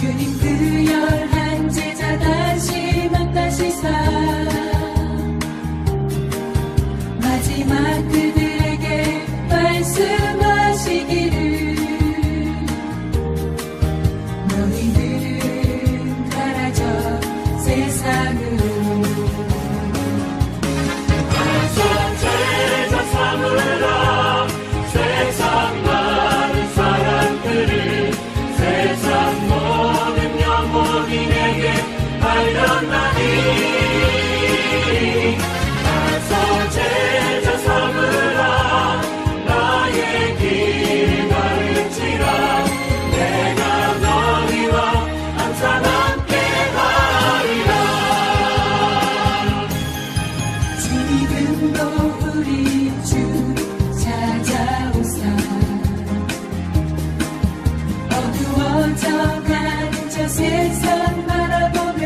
주님 그 열한 제자 다시 만나시사 마지막 그들에게 말씀하시기를 너희들은 가라져 세상으로 가서 제자 삼으라 세상 많은 사람들을 세상 모든 영혼인에게 알렸나니 가서 제자 삼으라 나의 길을 가르치라 내가 너희와 항상 함께 하리라. 지금도 우리 주 찾아오사 어두워져가는 저 세상 바라보며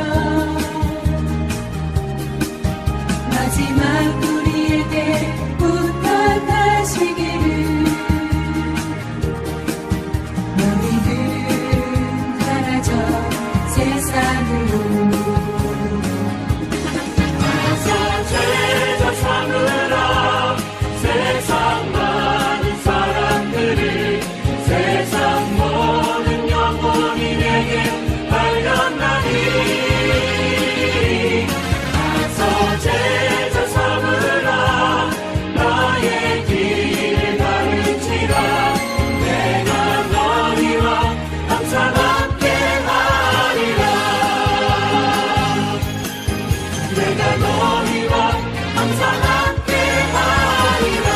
마지막 우리에게 부탁하시기를 너희들은 가라져 세상으로 가서 제자 삼으라 세상 많은 사람들을 세상 모든 영혼인에게 알렸나니 가서 제자 삼으라 나의 길을 가르치라 내가 너희와 항상 함께 하리라. 내가 너희와 항상 함께 하리라.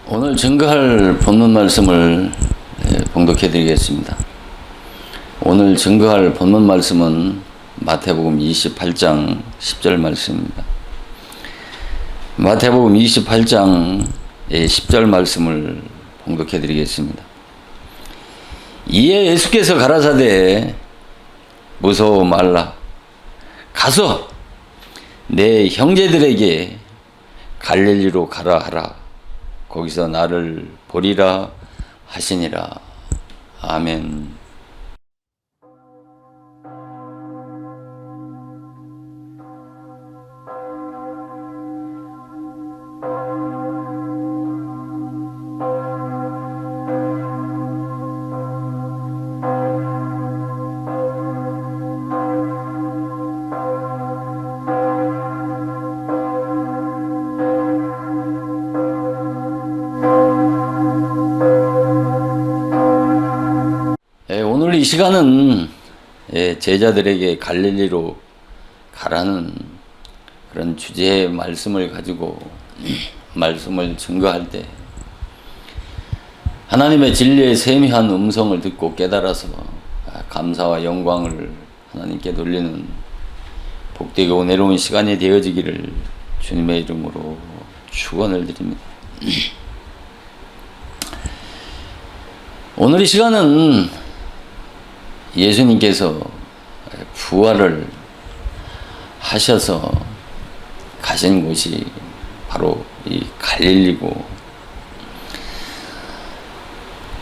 오늘 증거할 본문 말씀을 봉독해 드리겠습니다. 오늘 증거할 본문 말씀은 마태복음 28장 10절 말씀입니다. 마태복음 28장 10절 말씀을 봉독해 드리겠습니다. 이에 예수께서 가라사대 무서워 말라 가서 내 형제들에게 갈릴리로 가라 하라 거기서 나를 보리라 하시니라. 아멘. 오늘 이 시간은 제자들에게 갈릴리로 가라는 그런 주제의 말씀을 가지고 말씀을 증거할 때 하나님의 진리의 세미한 음성을 듣고 깨달아서 감사와 영광을 하나님께 돌리는 복되고 은혜로운 시간이 되어지기를 주님의 이름으로 축원을 드립니다. 오늘 이 시간은 예수님께서 부활을 하셔서 가신 곳이 바로 이 갈릴리고,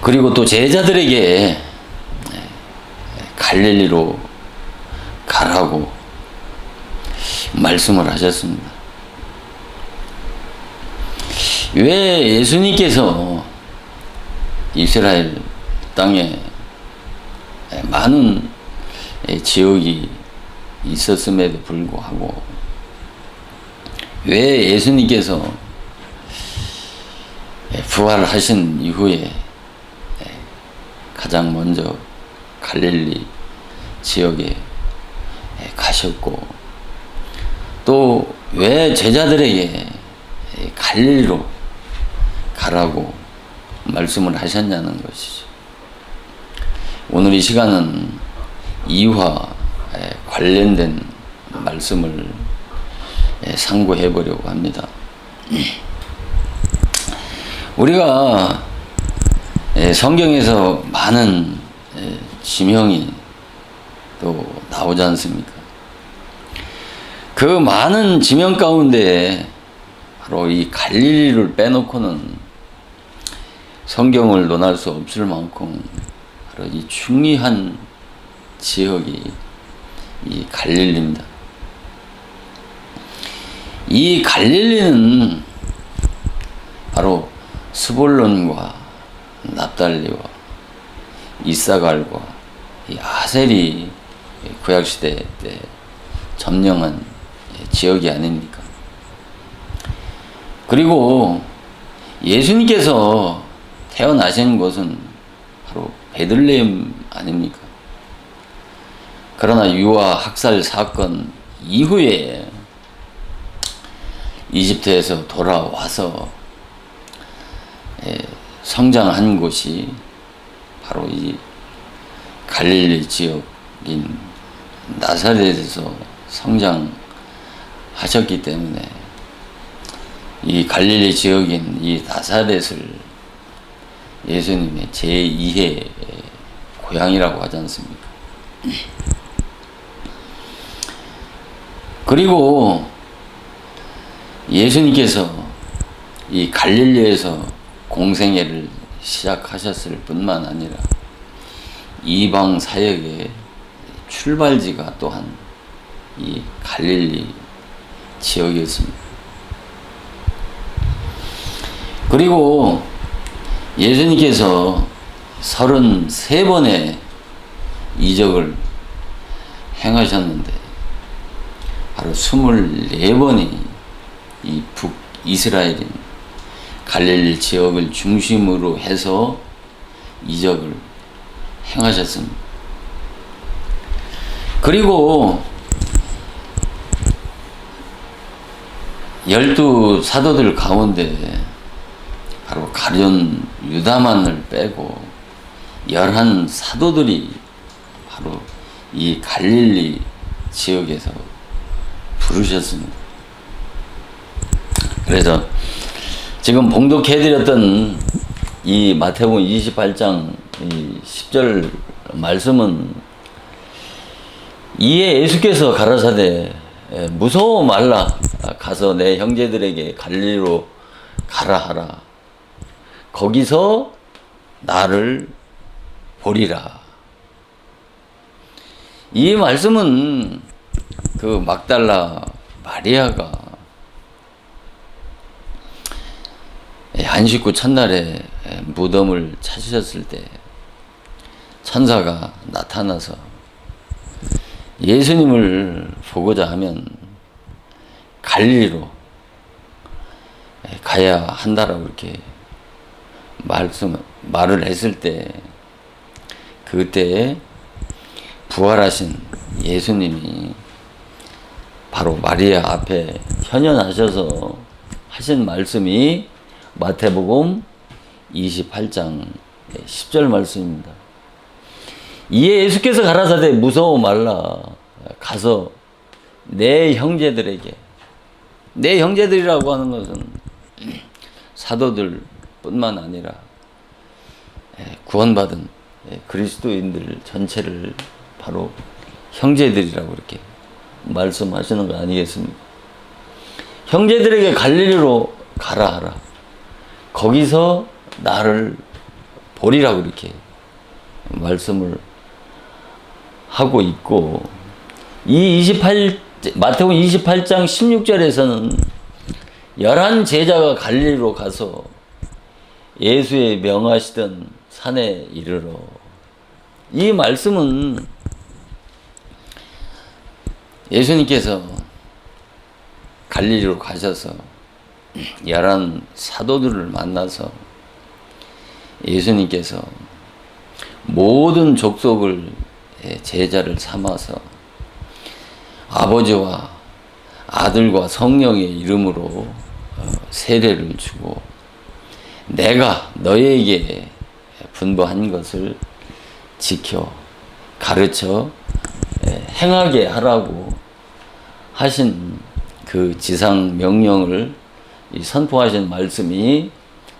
그리고 또 제자들에게 갈릴리로 가라고 말씀을 하셨습니다. 왜 예수님께서 이스라엘 땅에 많은 지역이 있었음에도 불구하고 왜 예수님께서 부활하신 이후에 가장 먼저 갈릴리 지역에 가셨고, 또 왜 제자들에게 갈릴리로 가라고 말씀을 하셨냐는 것이죠. 오늘 이 시간은 이와 관련된 말씀을 상고해 보려고 합니다. 우리가 성경에서 많은 지명이 또 나오지 않습니까? 그 많은 지명 가운데 바로 이 갈릴리를 빼놓고는 성경을 논할 수 없을 만큼 바로 이 중요한 지역이 이 갈릴리입니다. 이 갈릴리는 바로 스불론과 납달리와 이사갈과 이 아셀이 구약시대 때 점령한 지역이 아닙니까? 그리고 예수님께서 태어나신 곳은 바로 베들레헴 아닙니까? 그러나 유아 학살 사건 이후에 이집트에서 돌아와서 성장한 곳이 바로 이 갈릴리 지역인 나사렛에서 성장하셨기 때문에 이 갈릴리 지역인 이 나사렛을 예수님의 제2의 고향이라고 하지 않습니까? 그리고 예수님께서 이 갈릴리에서 공생애를 시작하셨을 뿐만 아니라 이방 사역의 출발지가 또한 이 갈릴리 지역이었습니다. 그리고 예수님께서 33번의 이적을 행하셨는데 바로 24번이 이 북이스라엘인 갈릴리 지역을 중심으로 해서 이적을 행하셨습니다. 그리고 12 사도들 가운데 바로 가룟 유다만을 빼고 11 사도들이 바로 이 갈릴리 지역에서 부르셨습니다. 그래서 지금 봉독해드렸던 이 마태복음 28장 10절 말씀은 이에 예수께서 가라사대 무서워 말라 가서 내 형제들에게 갈릴리로 가라 하라 거기서 나를 보리라. 이 말씀은 그 막달라 마리아가 안식구 첫날에 무덤을 찾으셨을 때 천사가 나타나서 예수님을 보고자 하면 갈릴리로 가야 한다라고 이렇게 말을 했을 때 그때 부활하신 예수님이 바로 마리아 앞에 현현하셔서 하신 말씀이 마태복음 28장 10절 말씀입니다. 이에 예수께서 가라사대 무서워 말라 가서 내 형제들에게, 내 형제들이라고 하는 것은 사도들 뿐만 아니라 구원받은 그리스도인들 전체를 바로 형제들이라고 이렇게 말씀하시는 거 아니겠습니까? 형제들에게 갈릴리로 가라 하라. 거기서 나를 보리라고 이렇게 말씀을 하고 있고, 마태복음 28장 16절에서는 11 제자가 갈릴리로 가서 예수의 명하시던 산에 이르러, 이 말씀은 예수님께서 갈릴리로 가셔서 11 사도들을 만나서 예수님께서 모든 족속을 제자를 삼아서 아버지와 아들과 성령의 이름으로 세례를 주고 내가 너희에게 분부한 것을 지켜 가르쳐 행하게 하라고 하신 그 지상 명령을 선포하신 말씀이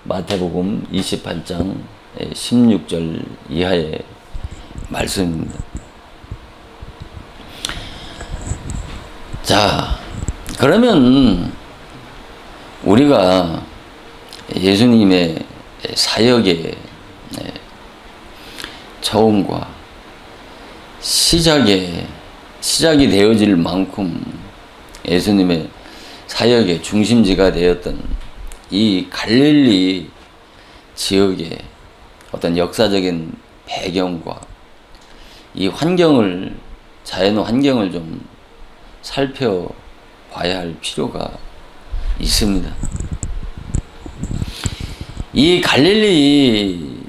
마태복음 28장 16절 이하의 말씀입니다. 자, 그러면 우리가 예수님의 사역의 처음과 시작이 되어질 만큼 예수님의 사역의 중심지가 되었던 이 갈릴리 지역의 어떤 역사적인 배경과 이 환경을, 자연 환경을 좀 살펴봐야 할 필요가 있습니다. 이 갈릴리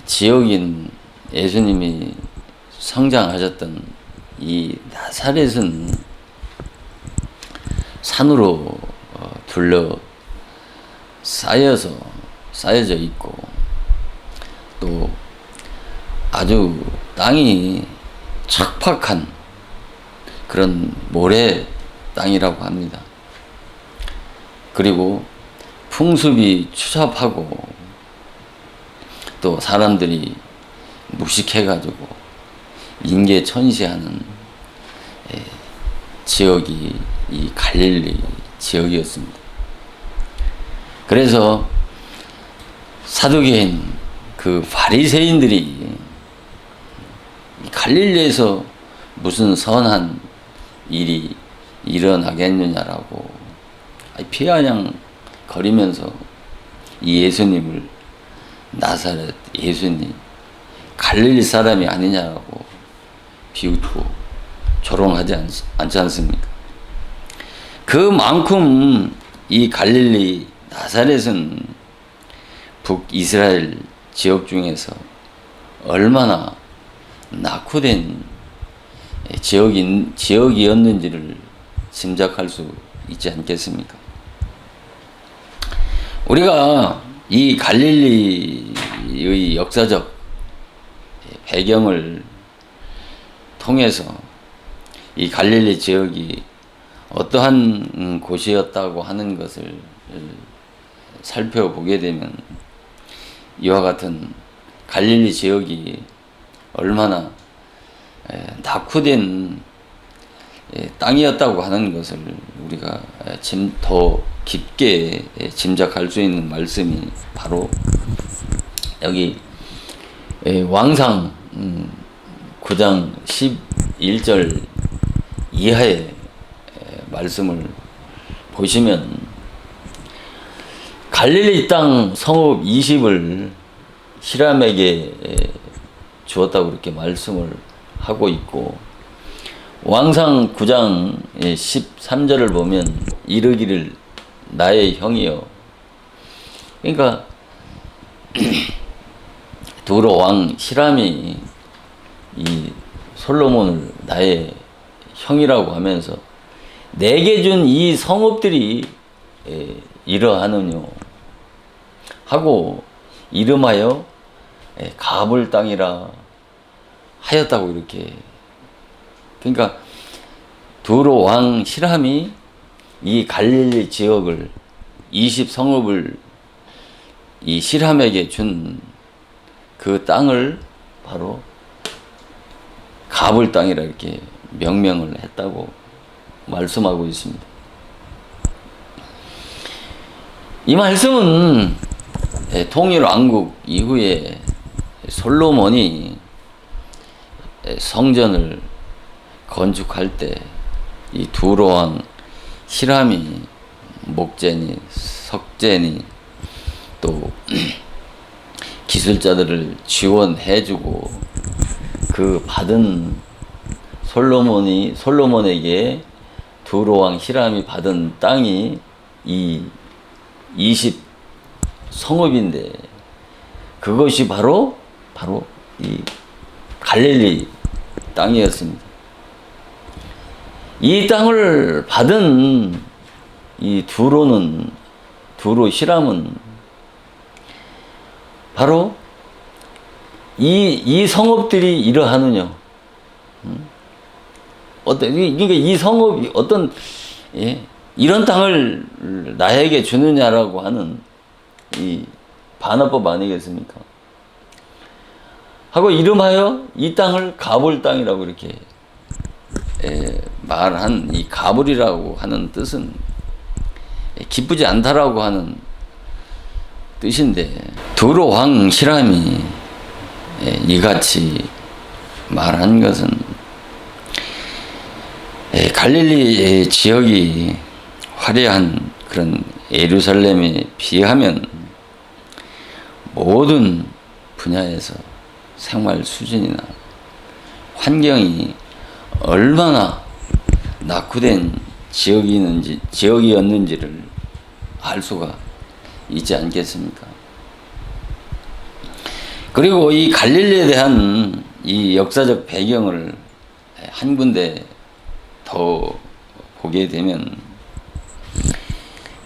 지역인 예수님이 성장하셨던 이 나사렛은 산으로 쌓여져 있고, 또 아주 땅이 척박한 그런 모래 땅이라고 합니다. 그리고 풍습이 추잡하고, 또 사람들이 무식해가지고 인계천시하는 지역이 이 갈릴리 지역이었습니다. 그래서 사두개인 그 바리새인들이 갈릴리에서 무슨 선한 일이 일어나겠느냐라고 피아냥 거리면서 이 예수님을, 나사렛 예수님 갈릴리 사람이 아니냐라고 비웃고 조롱하지 않지 않습니까? 그만큼 이 갈릴리 나사렛은 북이스라엘 지역 중에서 얼마나 낙후된 지역이었는지를 짐작할 수 있지 않겠습니까? 우리가 이 갈릴리의 역사적 배경을 통해서 이 갈릴리 지역이 어떠한 곳이었다고 하는 것을 살펴보게 되면, 이와 같은 갈릴리 지역이 얼마나 낙후된 땅이었다고 하는 것을 우리가 더 깊게 짐작할 수 있는 말씀이 바로 여기 왕상 9장 11절 이하의 말씀을 보시면, 갈릴리 땅 성읍 20을 히람에게 주었다고 이렇게 말씀을 하고 있고, 왕상 9장 13절을 보면 이르기를 나의 형이여. 그러니까 두로 왕 히람이 이 솔로몬을 나의 형이라고 하면서 내게 준 이 성읍들이 이러하느뇨 하고 이름하여 가볼 땅이라 하였다고 이렇게. 그러니까 두로 왕 히람이 이 갈릴리 지역을 20성읍을 이 히람에게 준 그 땅을 바로 가볼 땅이라 이렇게 명명을 했다고 말씀하고 있습니다. 이 말씀은 통일왕국 이후에 솔로몬이 성전을 건축할 때 이 두로 왕 히람이 목재니 석재니 또 기술자들을 지원해주고 그 받은 솔로몬에게 두로 왕 히람이 받은 땅이 이 20성읍인데 그것이 바로 이 갈릴리 땅이었습니다. 이 땅을 받은 이 두로 히람은 바로 이 성읍들이 이러하느냐. 그러니까 이 성읍이 어떤 이런 땅을 나에게 주느냐라고 하는 이 반어법 아니겠습니까? 하고 이름하여 이 땅을 가볼 땅이라고 이렇게 말한 이 가불이라고 하는 뜻은 기쁘지 않다라고 하는 뜻인데, 두로 왕 히람이 이같이 말한 것은 갈릴리 지역이 화려한 그런 예루살렘에 비하면 모든 분야에서 생활 수준이나 환경이 얼마나 낙후된 지역이었는지를 알 수가 있지 않겠습니까? 그리고 이 갈릴리에 대한 이 역사적 배경을 한 군데 더 보게 되면,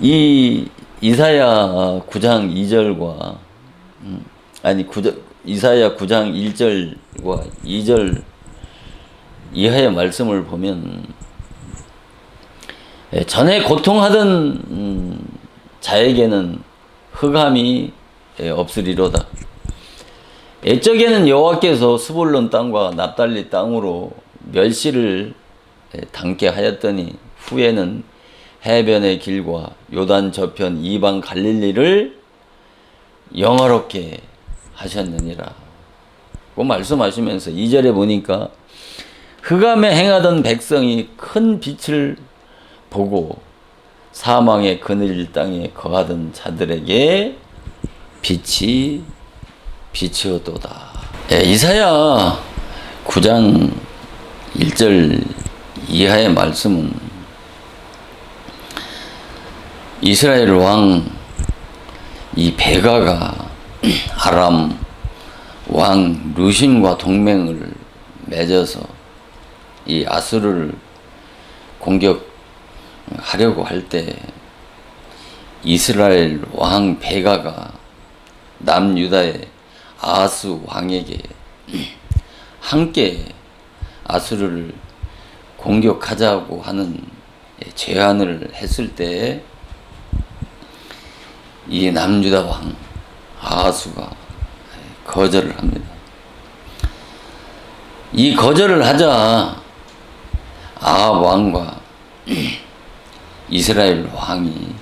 이 이사야 9장 2절과 이사야 9장 1절과 2절 이하의 말씀을 보면, 전에 고통하던 자에게는 흑암이 없으리로다. 옛적에는 여호와께서 스불론 땅과 납달리 땅으로 멸시를 당케 하였더니 후에는 해변의 길과 요단 저편 이방 갈릴리를 영화롭게 하셨느니라. 그 말씀하시면서 2절에 보니까 흑암에 행하던 백성이 큰 빛을 보고 사망의 그늘 땅에 거하던 자들에게 빛이 비치었도다. 이사야 9장 1절 이하의 말씀은 이스라엘 왕 이 베가가 아람 왕 르신과 동맹을 맺어서 이 아수르를 공격하려고 할 때 이스라엘 왕 베가가 남유다의 아하스 왕에게 함께 아수르를 공격하자고 하는 제안을 했을 때 이 남유다 왕 아하수가 거절을 합니다. 이 거절을 하자 아합 왕과 이스라엘 왕이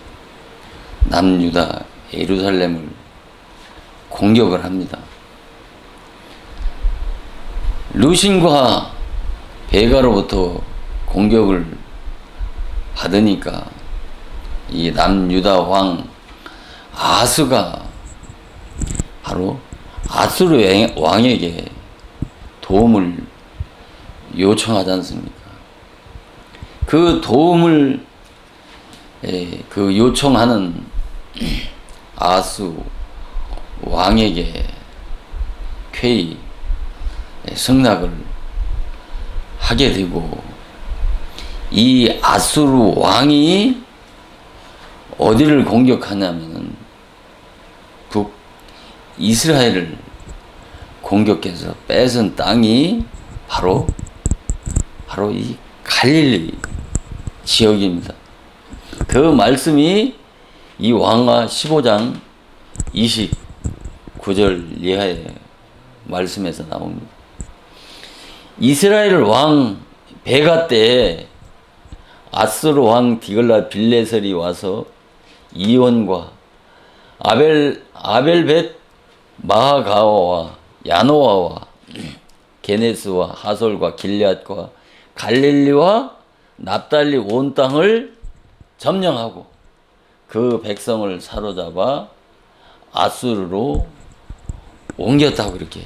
남유다 예루살렘을 공격을 합니다. 르신과 베가로부터 공격을 받으니까 이 남유다 왕 아하스가 바로 아수르 왕에게 도움을 요청하지 않습니까? 그 도움을 요청하는 아하스 왕에게 쾌히 승낙을 하게 되고, 이 아수르 왕이 어디를 공격하냐면은 북 이스라엘을 공격해서 뺏은 땅이 바로 이 갈릴리 지역입니다. 그 말씀이 이 왕하 15장 29절 이하의 말씀에서 나옵니다. 이스라엘 왕 베가 때에 아수르 왕 디글라 빌레셀이 와서 이온과 아벨벳 마하가와와 야노아와 게네스와 하솔과 길앗과 갈릴리와 납달리 온 땅을 점령하고 그 백성을 사로잡아 아수르로 옮겼다고 이렇게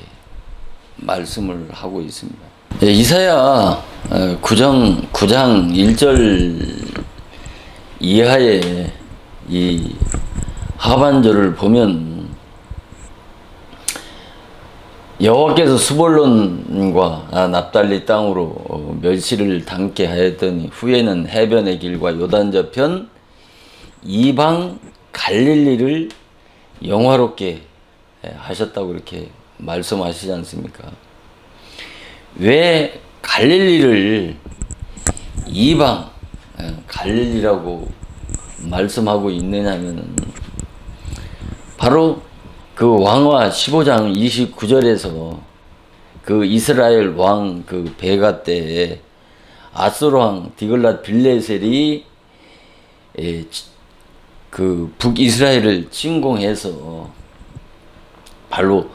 말씀을 하고 있습니다. 이사야 9장 1절 이하의 이 하반절을 보면 여호와께서 스볼론과 납달리 땅으로 멸시를 당케 하였더니 후에는 해변의 길과 요단 저편 이방 갈릴리를 영화롭게 하셨다고 이렇게 말씀하시지 않습니까? 왜 갈릴리를 이방 갈릴리라고 말씀하고 있느냐면은 바로 그 왕하 15장 29절에서 그 이스라엘 왕 그 베가 때에 아수르 왕 디글랏 빌레셀이 그 북이스라엘을 침공해서 바로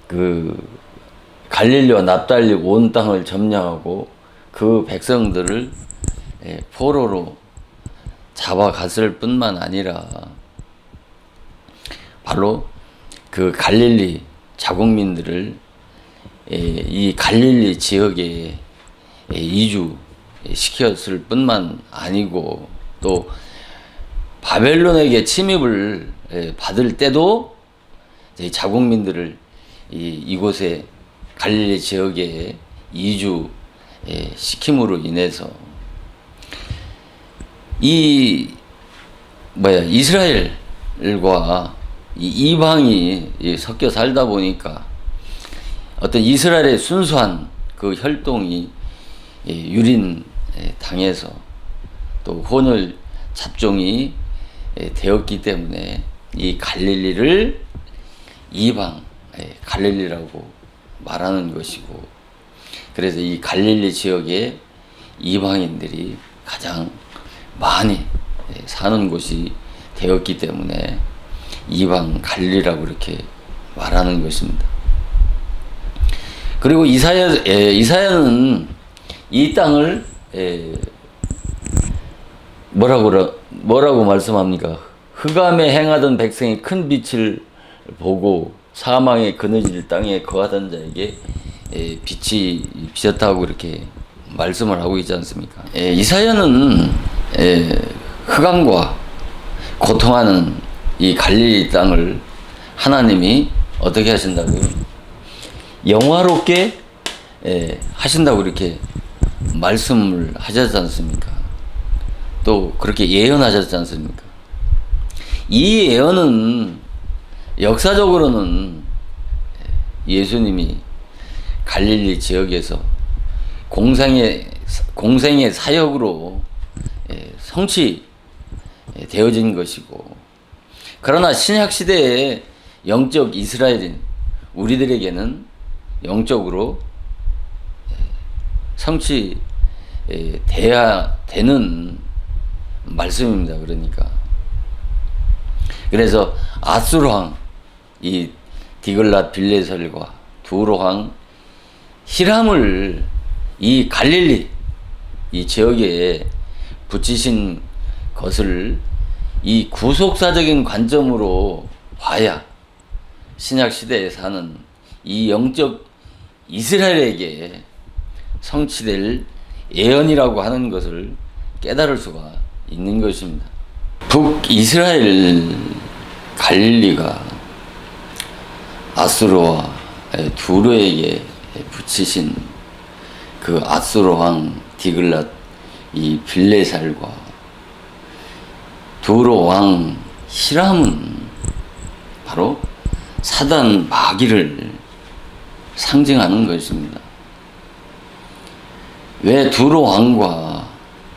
그 갈릴리와 납달리 온 땅을 점령하고 그 백성들을 포로로 잡아갔을 뿐만 아니라 바로 그 갈릴리 자국민들을 이 갈릴리 지역에 이주시켰을 뿐만 아니고 또 바벨론에게 침입을 받을 때도 자국민들을 이곳에 갈릴리 지역에 이주시킴으로 인해서 이스라엘과 이방이 섞여 살다 보니까 어떤 이스라엘의 순수한 그 혈통이 유린당해서 또 혼혈 잡종이 되었기 때문에 이 갈릴리를 이방 갈릴리라고 말하는 것이고, 그래서 이 갈릴리 지역에 이방인들이 가장 많이 사는 곳이 되었기 때문에 이방 갈릴리라고 이렇게 말하는 것입니다. 그리고 이사야는 이 땅을 뭐라고 말씀합니까? 흑암에 행하던 백성이 큰 빛을 보고 사망의 그늘질 땅에 거하던 자에게 빛이 비쳤다고 이렇게 말씀을 하고 있지 않습니까? 이사야는 흑암과 고통하는 이 갈릴리 땅을 하나님이 어떻게 하신다고요? 영화롭게 하신다고 이렇게 말씀을 하셨지 않습니까? 또 그렇게 예언하셨지 않습니까? 이 예언은 역사적으로는 예수님이 갈릴리 지역에서 공생의 사역으로 성취되어진 것이고, 그러나 신약시대의 영적 이스라엘인 우리들에게는 영적으로 성취돼야 되는 말씀입니다. 그래서 아수르 왕 이 디글랏 빌레셀과 두로 왕 히람을 이 갈릴리 이 지역에 붙이신 것을 이 구속사적인 관점으로 봐야 신약 시대에 사는 이 영적 이스라엘에게 성취될 예언이라고 하는 것을 깨달을 수가 있는 것입니다. 북이스라엘 갈릴리가 아수르와 두로에게 붙이신 그 아수르 왕 디글랏 이 빌레살과 두로 왕 히람은 바로 사단 마귀를 상징하는 것입니다. 왜 두로 왕과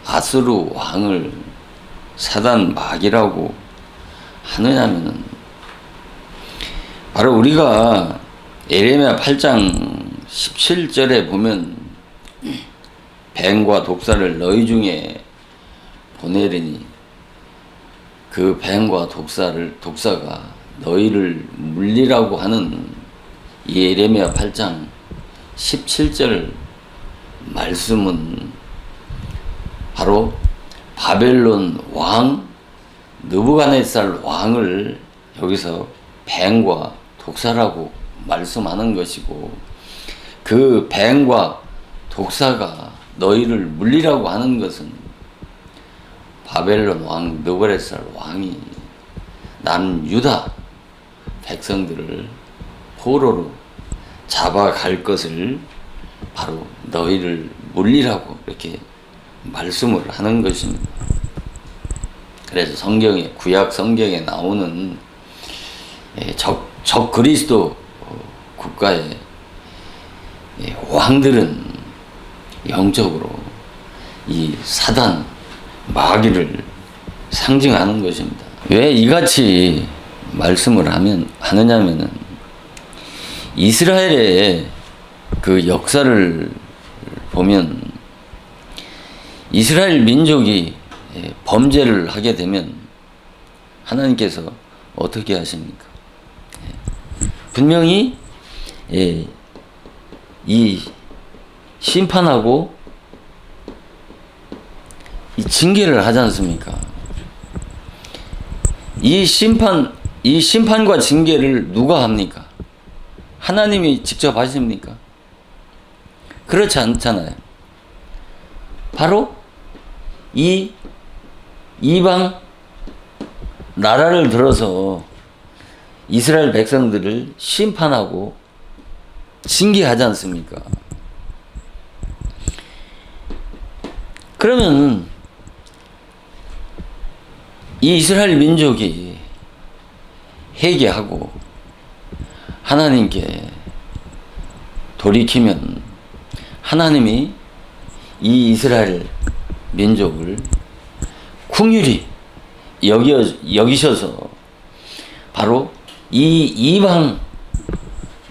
아수르 왕을 사단 마귀라고 하느냐면은 바로 우리가 에레미야 8장 17절에 보면 뱀과 독사를 너희 중에 보내리니 그 뱀과 독사가 너희를 물리라고 하는 이 에레미야 8장 17절 말씀은 바로 바벨론 왕 느부갓네살 왕을 여기서 뱀과 독사라고 말씀하는 것이고, 그 뱀과 독사가 너희를 물리라고 하는 것은 바벨론 왕 느부갓네살 왕이 남유다 백성들을 포로로 잡아갈 것을 바로 너희를 물리라고 이렇게 말씀을 하는 것입니다. 그래서 구약 성경에 나오는 적 그리스도 국가의 왕들은 영적으로 이 사단 마귀를 상징하는 것입니다. 왜 이같이 말씀을 하느냐면은 이스라엘의 그 역사를 보면 이스라엘 민족이 범죄를 하게 되면 하나님께서 어떻게 하십니까? 분명히 이 심판하고 이 징계를 하지 않습니까? 이 심판과 징계를 누가 합니까? 하나님이 직접 하십니까? 그렇지 않잖아요. 바로 이 이방 나라를 들어서 이스라엘 백성들을 심판하고 징계하지 않습니까? 그러면 이 이스라엘 민족이 회개하고 하나님께 돌이키면 하나님이 이 이스라엘 민족을 긍휼히 여기셔서 바로 이 이방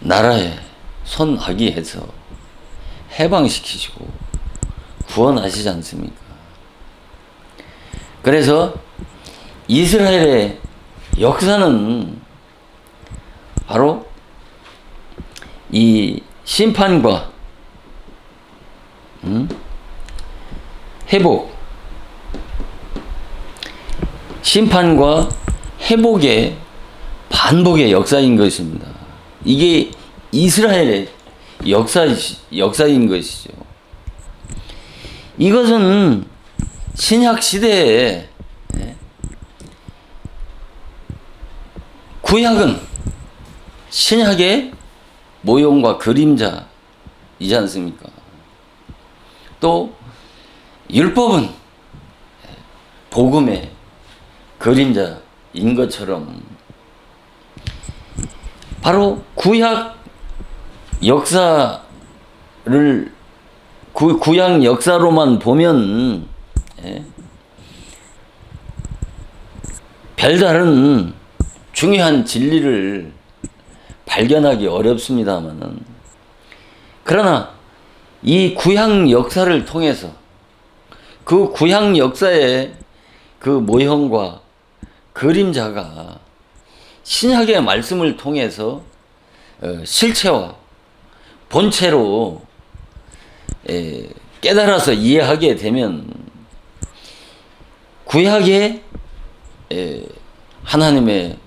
나라에 손아귀해서 해방시키시고 구원하시지 않습니까? 그래서 이스라엘의 역사는 바로 이 심판과 회복, 심판과 회복의 반복의 역사인 것입니다. 이게 이스라엘의 역사인 것이죠. 이것은 신약 시대에 구약은 신약의 모형과 그림자이지 않습니까? 또 율법은 복음의 그림자인 것처럼 바로 구약 역사를 구약 역사로만 보면 별다른 중요한 진리를 발견하기 어렵습니다만은, 그러나 이 구약 역사를 통해서 그 구약 역사의 그 모형과 그림자가 신약의 말씀을 통해서 실체와 본체로 깨달아서 이해하게 되면 구약의 하나님의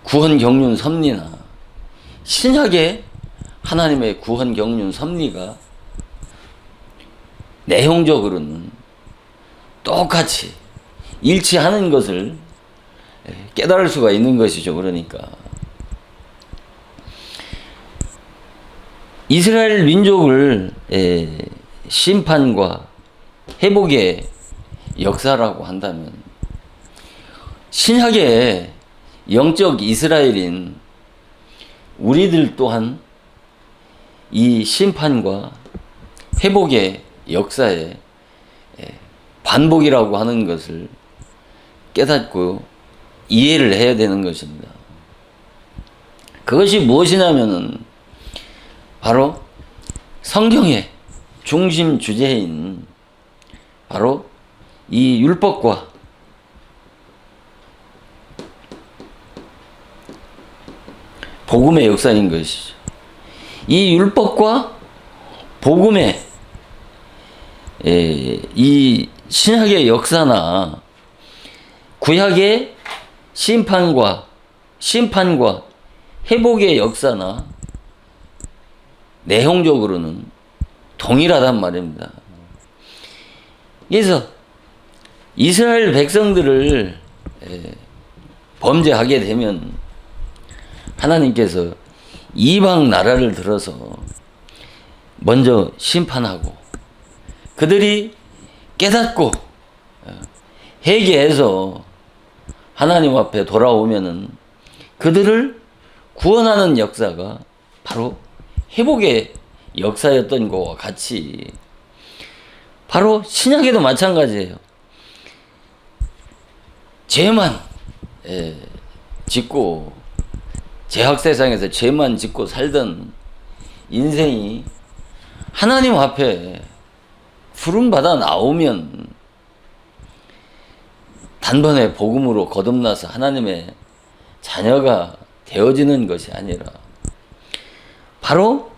구원 경륜 섭리나 신약의 하나님의 구원 경륜 섭리가 내용적으로는 똑같이 일치하는 것을 깨달을 수가 있는 것이죠. 그러니까 이스라엘 민족을 심판과 회복의 역사라고 한다면 신약의 영적 이스라엘인 우리들 또한 이 심판과 회복의 역사의 반복이라고 하는 것을 깨닫고 이해를 해야 되는 것입니다. 그것이 무엇이냐면은 바로 성경의 중심 주제인 바로 이 율법과 복음의 역사인 것이죠. 이 율법과 복음의 이 신약의 역사나 구약의 심판과 회복의 역사나 내용적으로는 동일하단 말입니다. 그래서 이스라엘 백성들을 범죄하게 되면 하나님께서 이방 나라를 들어서 먼저 심판하고 그들이 깨닫고 회개해서 하나님 앞에 돌아오면은 그들을 구원하는 역사가 바로 회복의 역사였던 것과 같이 바로 신약에도 마찬가지예요. 죄만 짓고 죄악 세상에서 죄만 짓고 살던 인생이 하나님 앞에 부름받아 나오면 단번에 복음으로 거듭나서 하나님의 자녀가 되어지는 것이 아니라 바로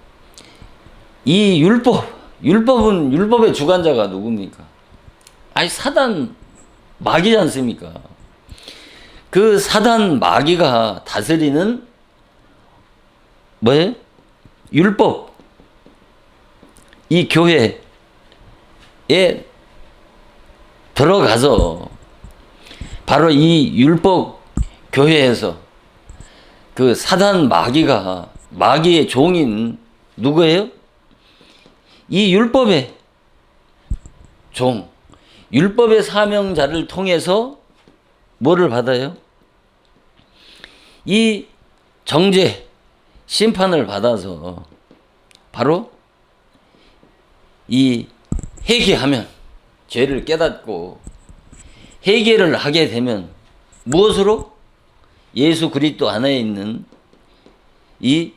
이 율법의 주관자가 누굽니까? 아니 사단 마귀지 않습니까? 그 사단 마귀가 다스리는 뭐예요? 율법. 이 교회에 들어가서 바로 이 율법 교회에서 그 사단 마귀의 종인 누구예요? 이 율법의 종, 율법의 사명자를 통해서 뭐를 받아요? 이 정죄, 심판을 받아서 바로 이 회개하면 죄를 깨닫고 회개를 하게 되면 무엇으로? 예수 그리스도 안에 있는 이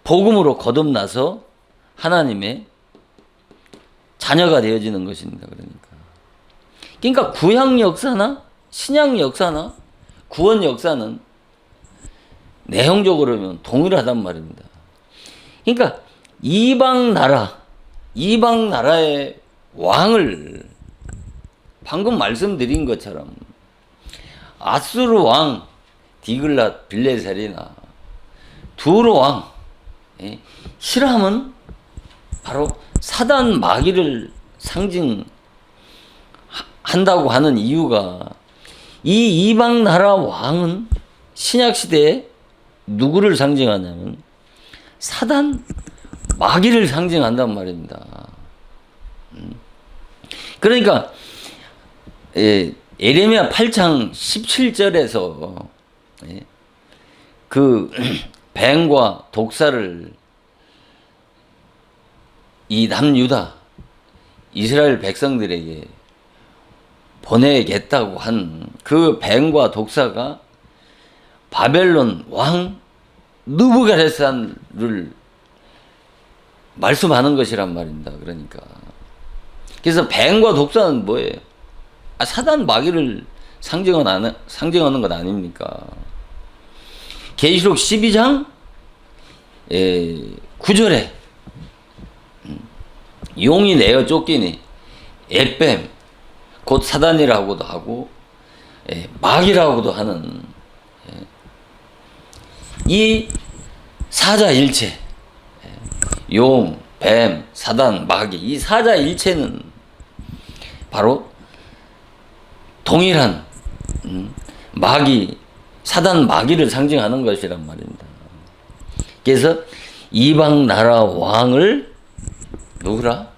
복음으로 거듭나서 하나님의 자녀가 되어지는 것입니다. 그러니까 구약 역사나 신약 역사나 구원 역사는 내용적으로 보면 동일하단 말입니다. 그러니까 이방 나라의 왕을 방금 말씀드린 것처럼 아수르 왕 디글랏 빌레셀이나 두로 왕 히람은 바로 사단 마귀를 상징한다고 하는 이유가 이 이방 나라 왕은 신약 시대에 누구를 상징하냐면 사단 마귀를 상징한단 말입니다. 그러니까 예레미야 8장 17절에서 그 뱀과 독사를 이 남유다 이스라엘 백성들에게 보내겠다고 한 그 뱀과 독사가 바벨론 왕 느부갓네살을 말씀하는 것이란 말입니다. 그러니까 그래서 뱀과 독사는 뭐예요? 사단 마귀를 상징하는 것 아닙니까? 계시록 12장 9절에 용이 내어 쫓기니 앱뱀 곧 사단이라고도 하고 마귀라고도 하는 이 사자일체 용, 뱀, 사단, 마귀 이 사자일체는 바로 동일한 사단 마귀를 상징하는 것이란 말입니다. 그래서 이방 나라 왕을 누구라?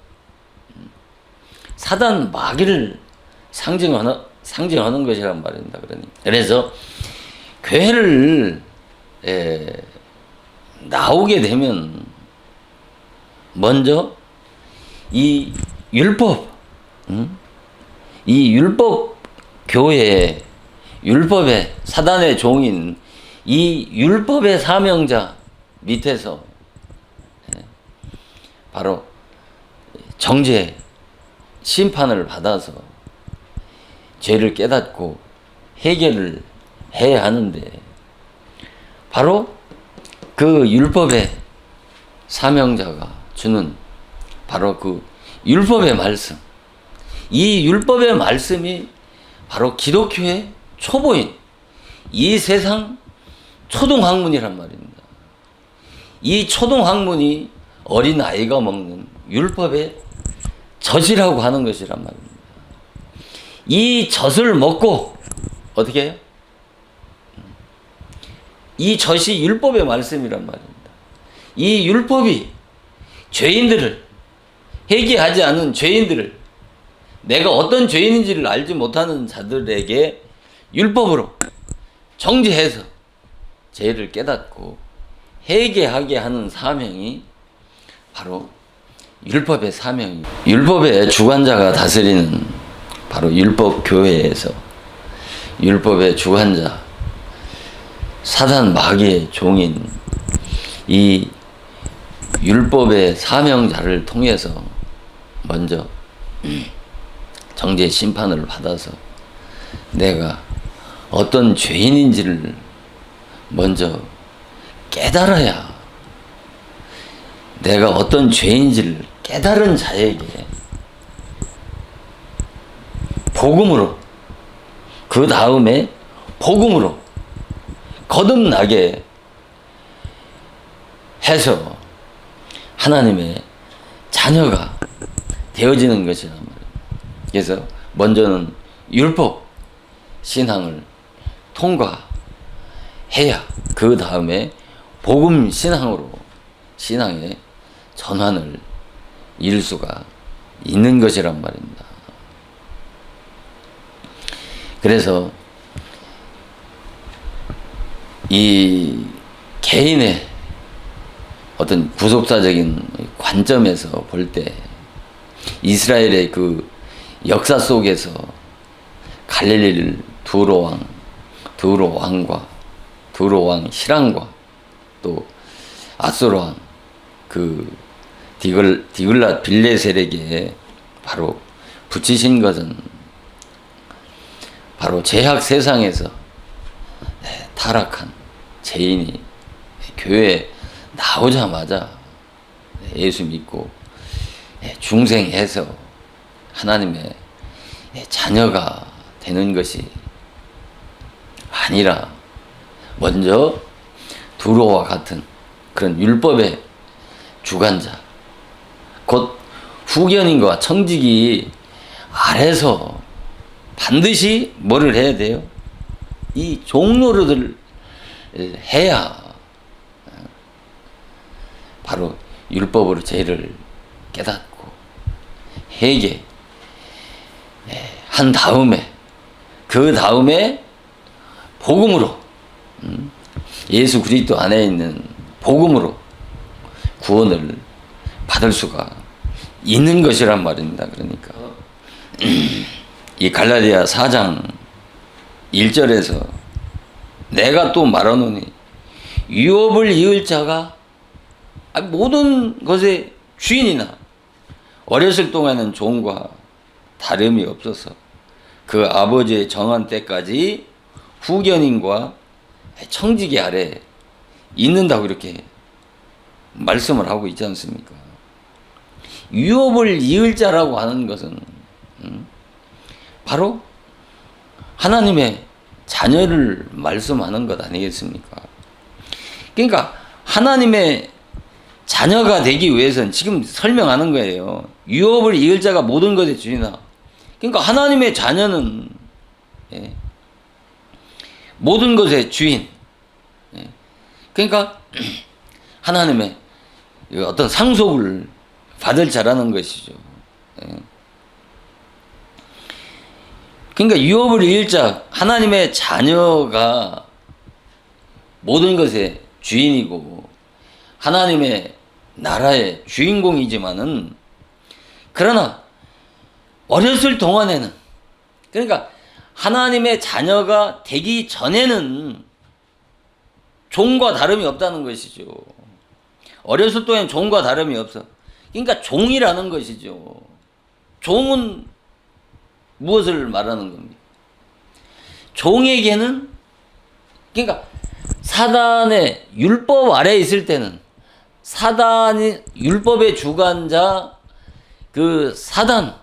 사단 마귀를 상징하는 것이란 말입니다. 그래서 교회를 나오게 되면 먼저 이 율법 교회에 율법의 사단의 종인 이 율법의 사명자 밑에서 바로 정죄 심판을 받아서 죄를 깨닫고 해결을 해야 하는데 바로 그 율법의 사명자가 주는 바로 그 율법의 말씀, 이 율법의 말씀이 바로 기독교의 초보인 이 세상 초등학문이란 말입니다. 이 초등학문이 어린 아이가 먹는 율법의 젖이라고 하는 것이란 말입니다. 이 젖을 먹고 어떻게 해요? 이 젖이 율법의 말씀이란 말입니다. 이 율법이 죄인들을 회개하지 않은 죄인들을 내가 어떤 죄인인지를 알지 못하는 자들에게 율법으로 정죄해서 죄를 깨닫고 회개하게 하는 사명이 바로 율법의 사명입니다. 율법의 주관자가 다스리는 바로 율법 교회에서 율법의 주관자 사단 마귀의 종인 이 율법의 사명자를 통해서 먼저 정죄 심판을 받아서 내가 어떤 죄인인지를 먼저 깨달아야, 내가 어떤 죄인지를 깨달은 자에게 복음으로, 그 다음에 복음으로 거듭나게 해서 하나님의 자녀가 되어지는 것이란 말이에요. 그래서 먼저는 율법 신앙을 통과해야 그 다음에 복음 신앙으로 신앙의 전환을 이룰 수가 있는 것이란 말입니다. 그래서 이 개인의 어떤 구속사적인 관점에서 볼 때 이스라엘의 그 역사 속에서 갈릴리를 두로왕 히람과 또 아수르왕 그 디글랏 빌레셀에게 바로 붙이신 것은 바로 죄악 세상에서 타락한 죄인이 교회에 나오자마자 예수 믿고 중생해서 하나님의 자녀가 되는 것이 아니라 먼저 두로와 같은 그런 율법의 주관자, 곧 후견인과 청지기 아래서 반드시 뭐를 해야 돼요? 이 종로를 해야 바로 율법으로 죄를 깨닫고 회개한 다음에 그 다음에 복음으로 예수 그리스도 안에 있는 복음으로 구원을 받을 수가 있는 것이란 말입니다. 그러니까 이 갈라디아 4장 1절에서 내가 또 말하노니 유업을 이을 자가 모든 것의 주인이나 어렸을 동안은 종과 다름이 없어서 그 아버지의 정한 때까지 후견인과 청지기 아래 있는다고 이렇게 말씀을 하고 있지 않습니까? 유업을 이을 자라고 하는 것은 바로 하나님의 자녀를 말씀하는 것 아니겠습니까? 그러니까 하나님의 자녀가 되기 위해서는 지금 설명하는 거예요. 유업을 이을 자가 모든 것의 주인이나. 그러니까 하나님의 자녀는 모든 것의 주인. 그러니까 하나님의 어떤 상속을 받을 자라는 것이죠. 그러니까 유업을 이을 자, 하나님의 자녀가 모든 것의 주인이고 하나님의 나라의 주인공이지만은 그러나 어렸을 동안에는, 그러니까 하나님의 자녀가 되기 전에는 종과 다름이 없다는 것이죠. 어렸을 동안 종과 다름이 없어. 그러니까 종이라는 것이죠. 종은 무엇을 말하는 겁니까? 종에게는, 그러니까 사단의 율법 아래에 있을 때는 사단이 율법의 주관자 그 사단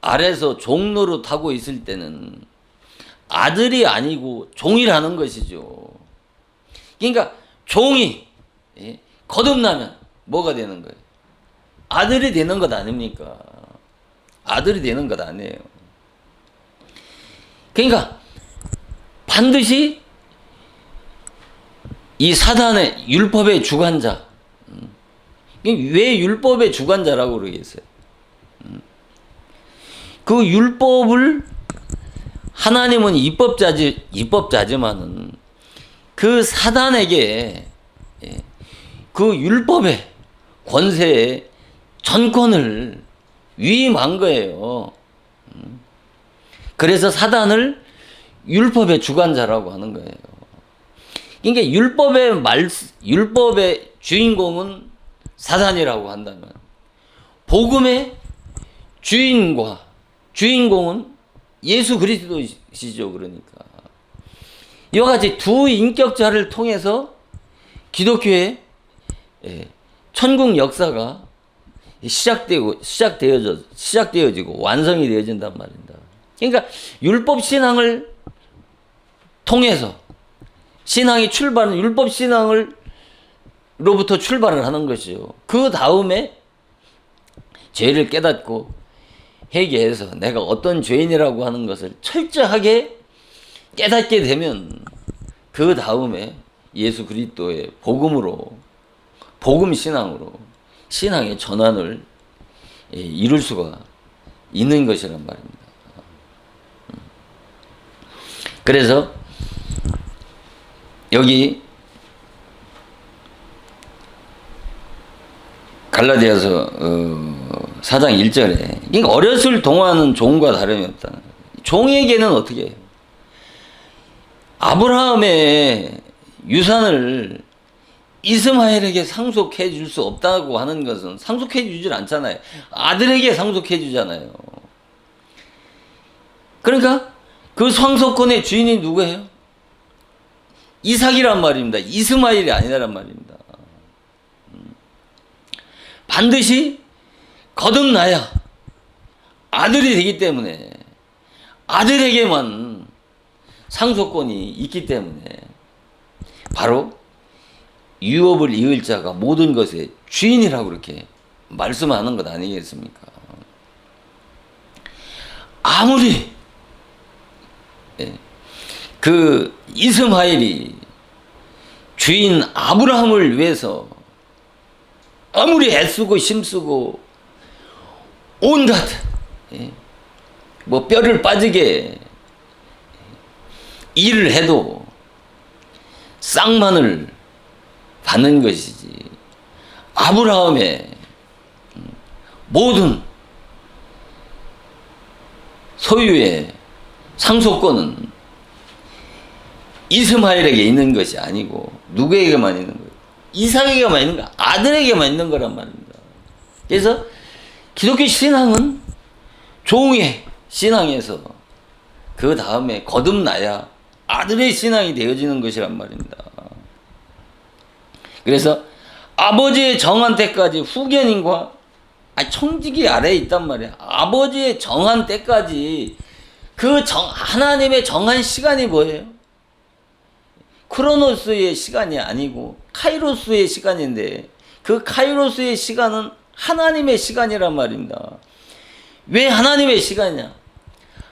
아래서 종 노릇하고 있을 때는 아들이 아니고 종이라는 것이죠. 그러니까 종이 거듭나면 뭐가 되는 거예요? 아들이 되는 것 아닙니까? 아들이 되는 것 아니에요. 그러니까 반드시 이 사단의 율법의 주관자, 왜 율법의 주관자라고 그러겠어요? 그 율법을 하나님은 입법자지만은 그 사단에게 그 율법의 권세의 전권을 위임한 거예요. 그래서 사단을 율법의 주관자라고 하는 거예요. 그러니까 율법의 주인공은 사단이라고 한다면 복음의 주인공은 예수 그리스도시죠. 그러니까 이와 같이 두 인격자를 통해서 기독교의 천국 역사가 시작되어지고 완성이 되어진단 말입니다. 그러니까 율법 신앙을 통해서 신앙이 출발은 율법 신앙으로부터 출발을 하는 것이요. 그 다음에 죄를 깨닫고 회개해서 내가 어떤 죄인이라고 하는 것을 철저하게 깨닫게 되면 그 다음에 예수 그리스도의 복음 신앙으로 신앙의 전환을 이룰 수가 있는 것이란 말입니다. 그래서 여기 갈라디아서 4장 1절에 그러니까 어렸을 동안은 종과 다름이 없다. 종에게는 어떻게 해요? 아브라함의 유산을 이스마엘에게 상속해 줄 수 없다고 하는 것은 상속해 주질 않잖아요. 아들에게 상속해 주잖아요. 그러니까 그 상속권의 주인이 누구예요? 이삭이란 말입니다. 이스마엘이 아니란 말입니다. 반드시 거듭나야 아들이 되기 때문에 아들에게만 상속권이 있기 때문에 바로 유업을 이을 자가 모든 것의 주인이라고 그렇게 말씀하는 것 아니겠습니까? 아무리 그 이스마엘이 주인 아브라함을 위해서 아무리 애쓰고 힘쓰고 온갖 뭐 뼈를 빠지게 일을 해도 쌍만을 받는 것이지 아브라함의 모든 소유의 상속권은 이스마엘에게 있는 것이 아니고 누구에게만 있는 거예요? 이삭에게만 있는 거, 아들에게만 있는 거란 말입니다. 그래서 기독교 신앙은 종의 신앙에서 그 다음에 거듭나야 아들의 신앙이 되어지는 것이란 말입니다. 그래서 아버지의 정한 때까지 후견인과 청지기 아래에 있단 말이야. 아버지의 정한 때까지 하나님의 정한 시간이 뭐예요? 크로노스의 시간이 아니고 카이로스의 시간인데 그 카이로스의 시간은 하나님의 시간이란 말입니다. 왜 하나님의 시간이냐?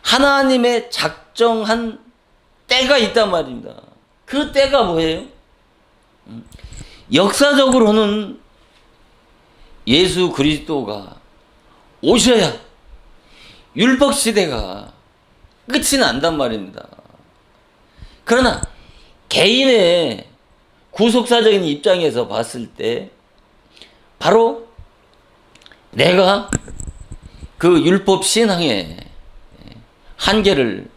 하나님의 작정한 때가 있단 말입니다. 그 때가 뭐예요? 역사적으로는 예수 그리스도가 오셔야 율법 시대가 끝이 난단 말입니다. 그러나 개인의 구속사적인 입장에서 봤을 때 바로 내가 그 율법 신앙의 한계를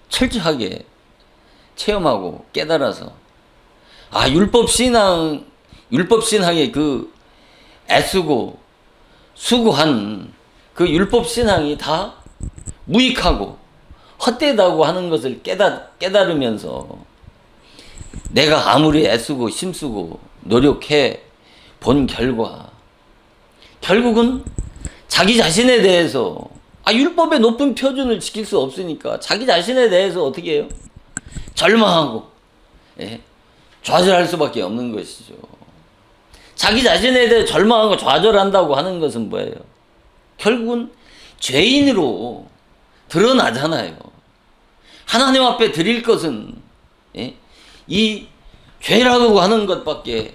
철저하게 체험하고 깨달아서 율법 신앙의 그 애쓰고 수고한 그 율법 신앙이 다 무익하고 헛되다고 하는 것을 깨달으면서 내가 아무리 애쓰고 힘쓰고 노력해 본 결국은 자기 자신에 대해서 율법의 높은 표준을 지킬 수 없으니까 자기 자신에 대해서 어떻게 해요? 절망하고 좌절할 수밖에 없는 것이죠. 자기 자신에 대해 절망하고 좌절한다고 하는 것은 뭐예요? 결국은 죄인으로 드러나잖아요. 하나님 앞에 드릴 것은 이 죄라고 하는 것밖에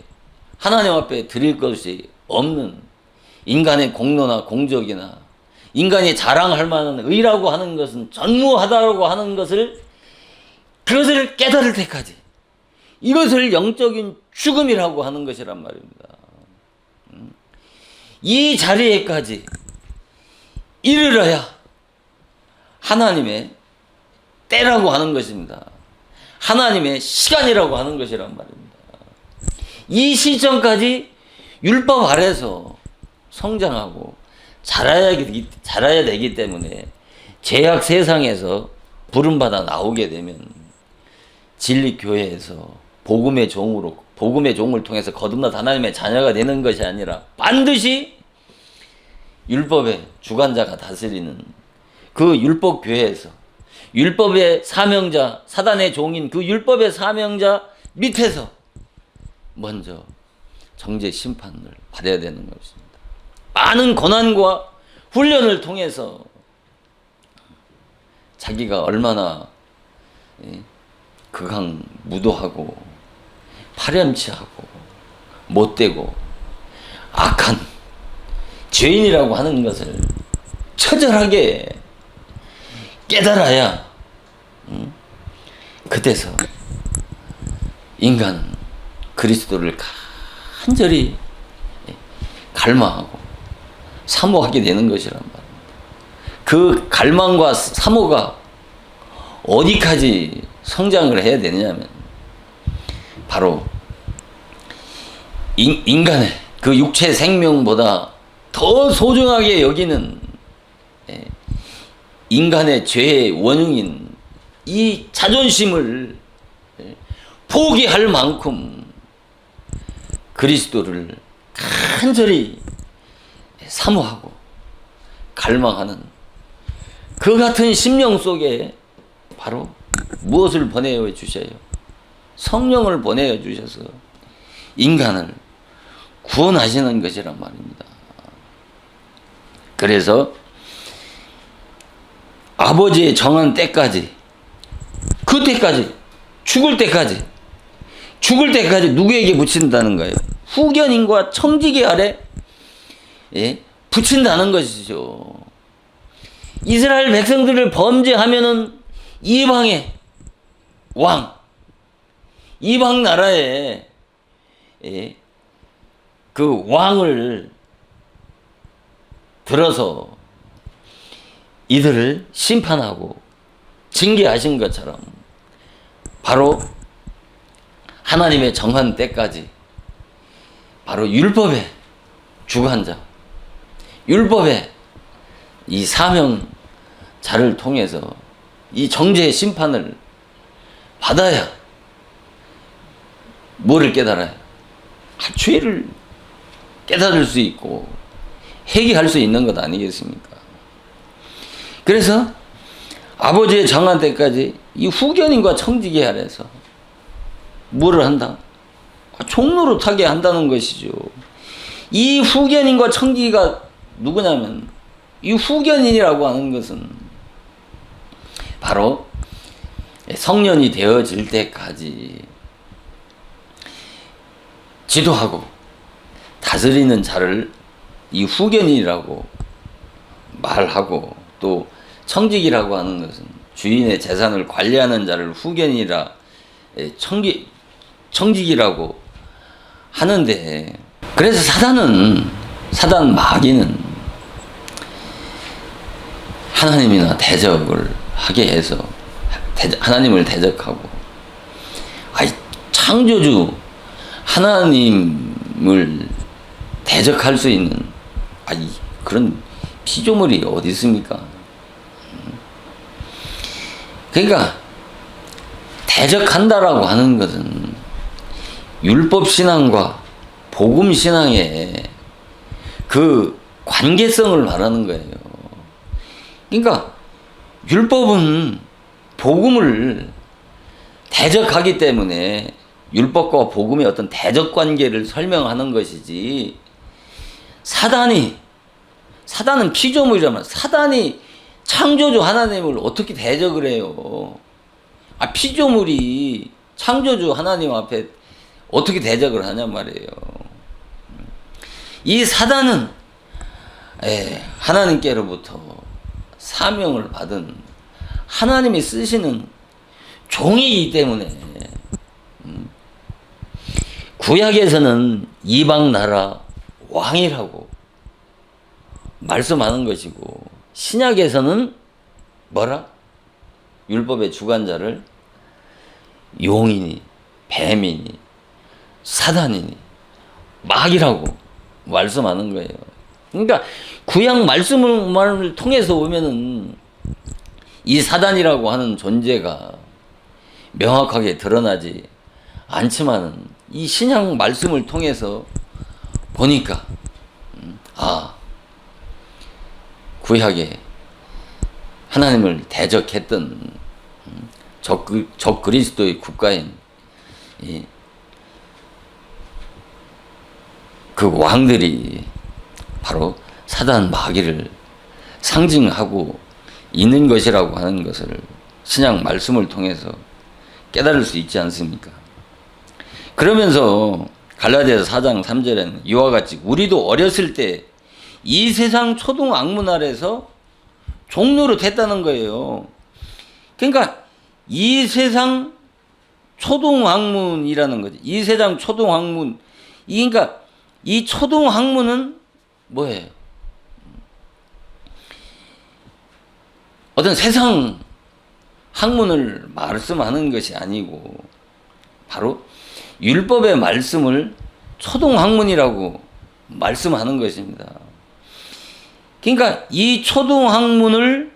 하나님 앞에 드릴 것이 없는 인간의 공로나 공적이나 인간이 자랑할 만한 의라고 하는 것은 전무하다라고 하는 그것을 깨달을 때까지 이것을 영적인 죽음이라고 하는 것이란 말입니다. 이 자리에까지 이르러야 하나님의 때라고 하는 것입니다. 하나님의 시간이라고 하는 것이란 말입니다. 이 시점까지 율법 아래서 성장하고 자라야 되기 때문에 죄악 세상에서 부름받아 나오게 되면 진리교회에서 복음의 종을 통해서 거듭난 하나님의 자녀가 되는 것이 아니라 반드시 율법의 주관자가 다스리는 그 율법교회에서 율법의 사명자, 사단의 종인 그 율법의 사명자 밑에서 먼저 정죄 심판을 받아야 되는 것입니다. 많은 고난과 훈련을 통해서 자기가 얼마나 극악무도하고 파렴치하고 못되고 악한 죄인이라고 하는 것을 처절하게 깨달아야 그때서 인간은 그리스도를 간절히 갈망하고 사모하게 되는 것이란 말입니다. 그 갈망과 사모가 어디까지 성장을 해야 되느냐면 바로 인간의 그 육체 생명보다 더 소중하게 여기는 인간의 죄의 원흉인 이 자존심을 포기할 만큼 그리스도를 간절히 사모하고 갈망하는 그 같은 심령 속에 바로 무엇을 보내어 주셔요? 성령을 보내어 주셔서 인간을 구원하시는 것이란 말입니다. 그래서 아버지의 정한 때까지, 그때까지, 죽을 때까지 누구에게 붙인다는 거예요? 후견인과 청지기 아래 붙인다는 것이죠. 이스라엘 백성들을 범죄하면은 이방의 왕, 이방 나라의 그 왕을 들어서 이들을 심판하고 징계하신 것처럼 바로 하나님의 정한 때까지 바로 율법의 주관자, 율법의 이 사명자를 통해서 이 정죄의 심판을 받아야 뭐를 깨달아요? 죄를 깨달을 수 있고 회개할 수 있는 것 아니겠습니까? 그래서 아버지의 정한 때까지 이 후견인과 청지기 아래서 뭐를 한다? 종로로 타게 한다는 것이죠. 이 후견인과 청지기가 누구냐면 이 후견인이라고 하는 것은 바로 성년이 되어질 때까지 지도하고 다스리는 자를 이 후견인이라고 말하고, 또 청지기라고 하는 것은 주인의 재산을 관리하는 자를 후견이라 청지기라고 하는데, 그래서 사단 마귀는 하나님이나 대적을 하게 해서 하나님을 대적하고, 창조주 하나님을 대적할 수 있는 그런 피조물이 어디 있습니까? 그러니까 대적한다라고 하는 것은 율법신앙과 복음신앙의 그 관계성을 말하는 거예요. 그러니까 율법은 복음을 대적하기 때문에 율법과 복음의 어떤 대적 관계를 설명하는 것이지, 사단은 피조물이라면 사단이 창조주 하나님을 어떻게 대적을 해요? 피조물이 창조주 하나님 앞에 어떻게 대적을 하냔 말이에요. 이 사단은 하나님께로부터 사명을 받은 하나님이 쓰시는 종이기 때문에, 구약에서는 이방 나라 왕이라고 말씀하는 것이고, 신약에서는 뭐라? 율법의 주관자를 용이니 뱀이니 사단이니 마귀라고 말씀하는 거예요. 그러니까 구약 말씀을 통해서 보면은 이 사단이라고 하는 존재가 명확하게 드러나지 않지만은 이 신약 말씀을 통해서 보니까 구약에 하나님을 대적했던 적 그리스도의 국가인 그 왕들이 바로 사단 마귀를 상징하고 있는 것이라고 하는 것을 신약 말씀을 통해서 깨달을 수 있지 않습니까? 그러면서 갈라디아서 4장 3절에는 이와 같이 우리도 어렸을 때 이 세상 초동 악문 아래서 종로로 됐다는 거예요. 그러니까 이 세상 초동 학문이라는 거지. 이 세상 초동 학문. 그러니까 이 초동 학문은 뭐예요? 어떤 세상 학문을 말씀하는 것이 아니고 바로 율법의 말씀을 초동 학문이라고 말씀하는 것입니다. 그러니까 이 초동 학문을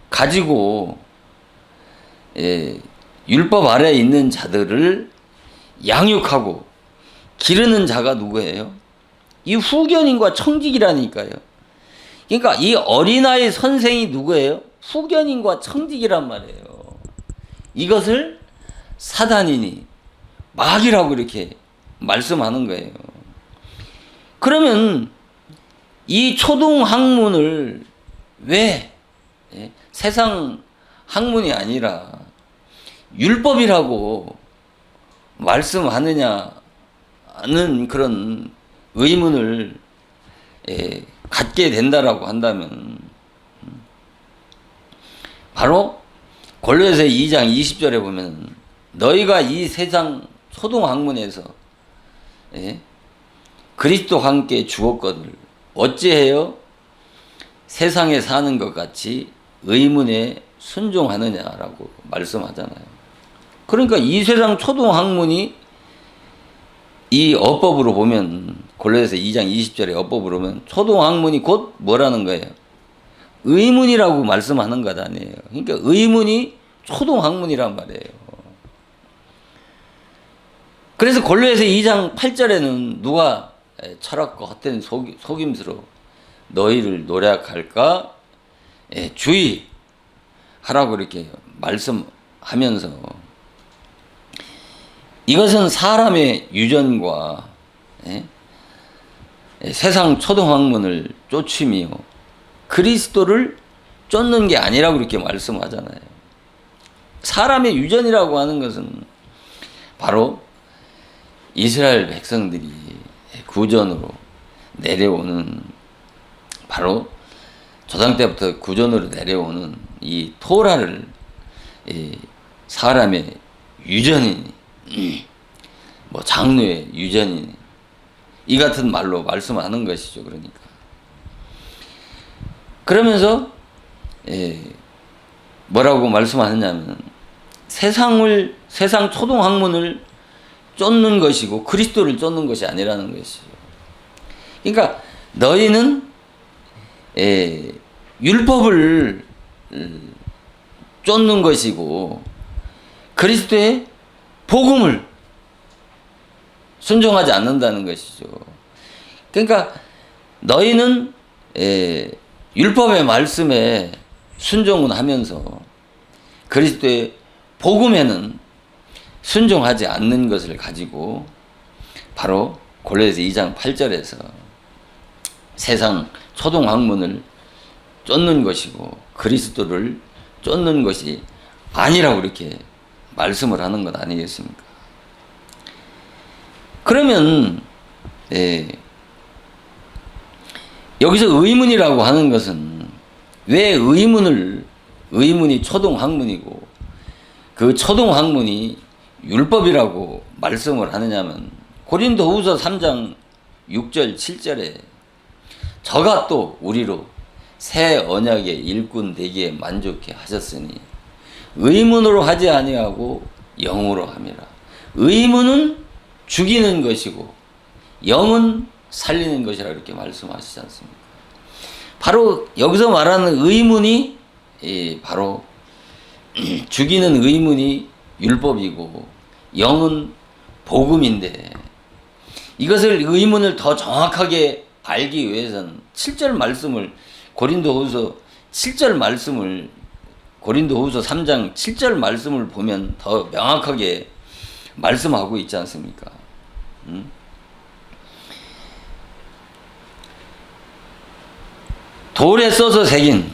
가지고 율법 아래에 있는 자들을 양육하고 기르는 자가 누구예요? 이 후견인과 청직이라니까요. 그러니까 이 어린아이 선생이 누구예요? 후견인과 청직이란 말이에요. 이것을 사단이니 마귀라고 이렇게 말씀하는 거예요. 그러면 이 초동 학문을 왜 세상 학문이 아니라 율법이라고 말씀하느냐는 그런 의문을 갖게 된다라고 한다면 바로 골로새 2장 20절에 보면 너희가 이 세상 초동 학문에서 그리스도와 함께 죽었거늘 어찌해요? 세상에 사는 것 같이 의문에 순종하느냐라고 말씀하잖아요. 그러니까 이 세상 초동 학문이 이 어법으로 보면 골로새 2장 20절에 어법으로 보면 초동 학문이 곧 뭐라는 거예요? 의문이라고 말씀하는 것 아니에요. 그러니까 의문이 초동 학문이란 말이에요. 그래서 골로새 2장 8절에는 누가 철학과 헛된 속임수로 너희를 노략할까 주의하라고 이렇게 말씀하면서 이것은 사람의 유전과 세상 초동학문을 쫓으며 그리스도를 쫓는 게 아니라고 이렇게 말씀하잖아요. 사람의 유전이라고 하는 것은 바로 이스라엘 백성들이 구전으로 내려오는 바로 조상 때부터 구전으로 내려오는 이 토라를 사람의 유전이니 뭐 장로의 유전이니 이 같은 말로 말씀하는 것이죠. 그러니까 그러면서 뭐라고 말씀하느냐면 세상 초동 학문을 쫓는 것이고 그리스도를 쫓는 것이 아니라는 것이죠. 그러니까 너희는 율법을 쫓는 것이고 그리스도의 복음을 순종하지 않는다는 것이죠. 그러니까 너희는 율법의 말씀에 순종은 하면서 그리스도의 복음에는 순종하지 않는 것을 가지고 바로 골로새 2장 8절에서 세상 초동 학문을 쫓는 것이고 그리스도를 쫓는 것이 아니라고 이렇게 말씀을 하는 것 아니겠습니까? 그러면 여기서 의문이라고 하는 것은 왜 의문이 초동 학문이고 그 초동 학문이 율법이라고 말씀을 하느냐면 고린도후서 3장 6절 7절에 저가 또 우리로 새 언약의 일꾼 되기에 만족해 하셨으니 의문으로 하지 아니하고 영으로 함이라. 의문은 죽이는 것이고 영은 살리는 것이라 이렇게 말씀하시지 않습니까? 바로 여기서 말하는 의문이 바로 죽이는 의문이 율법이고 영은 복음인데, 이것을 의문을 더 정확하게 알기 위해서는 7절 말씀을 고린도후서 3장 7절 말씀을 보면 더 명확하게 말씀하고 있지 않습니까? 돌에 써서 새긴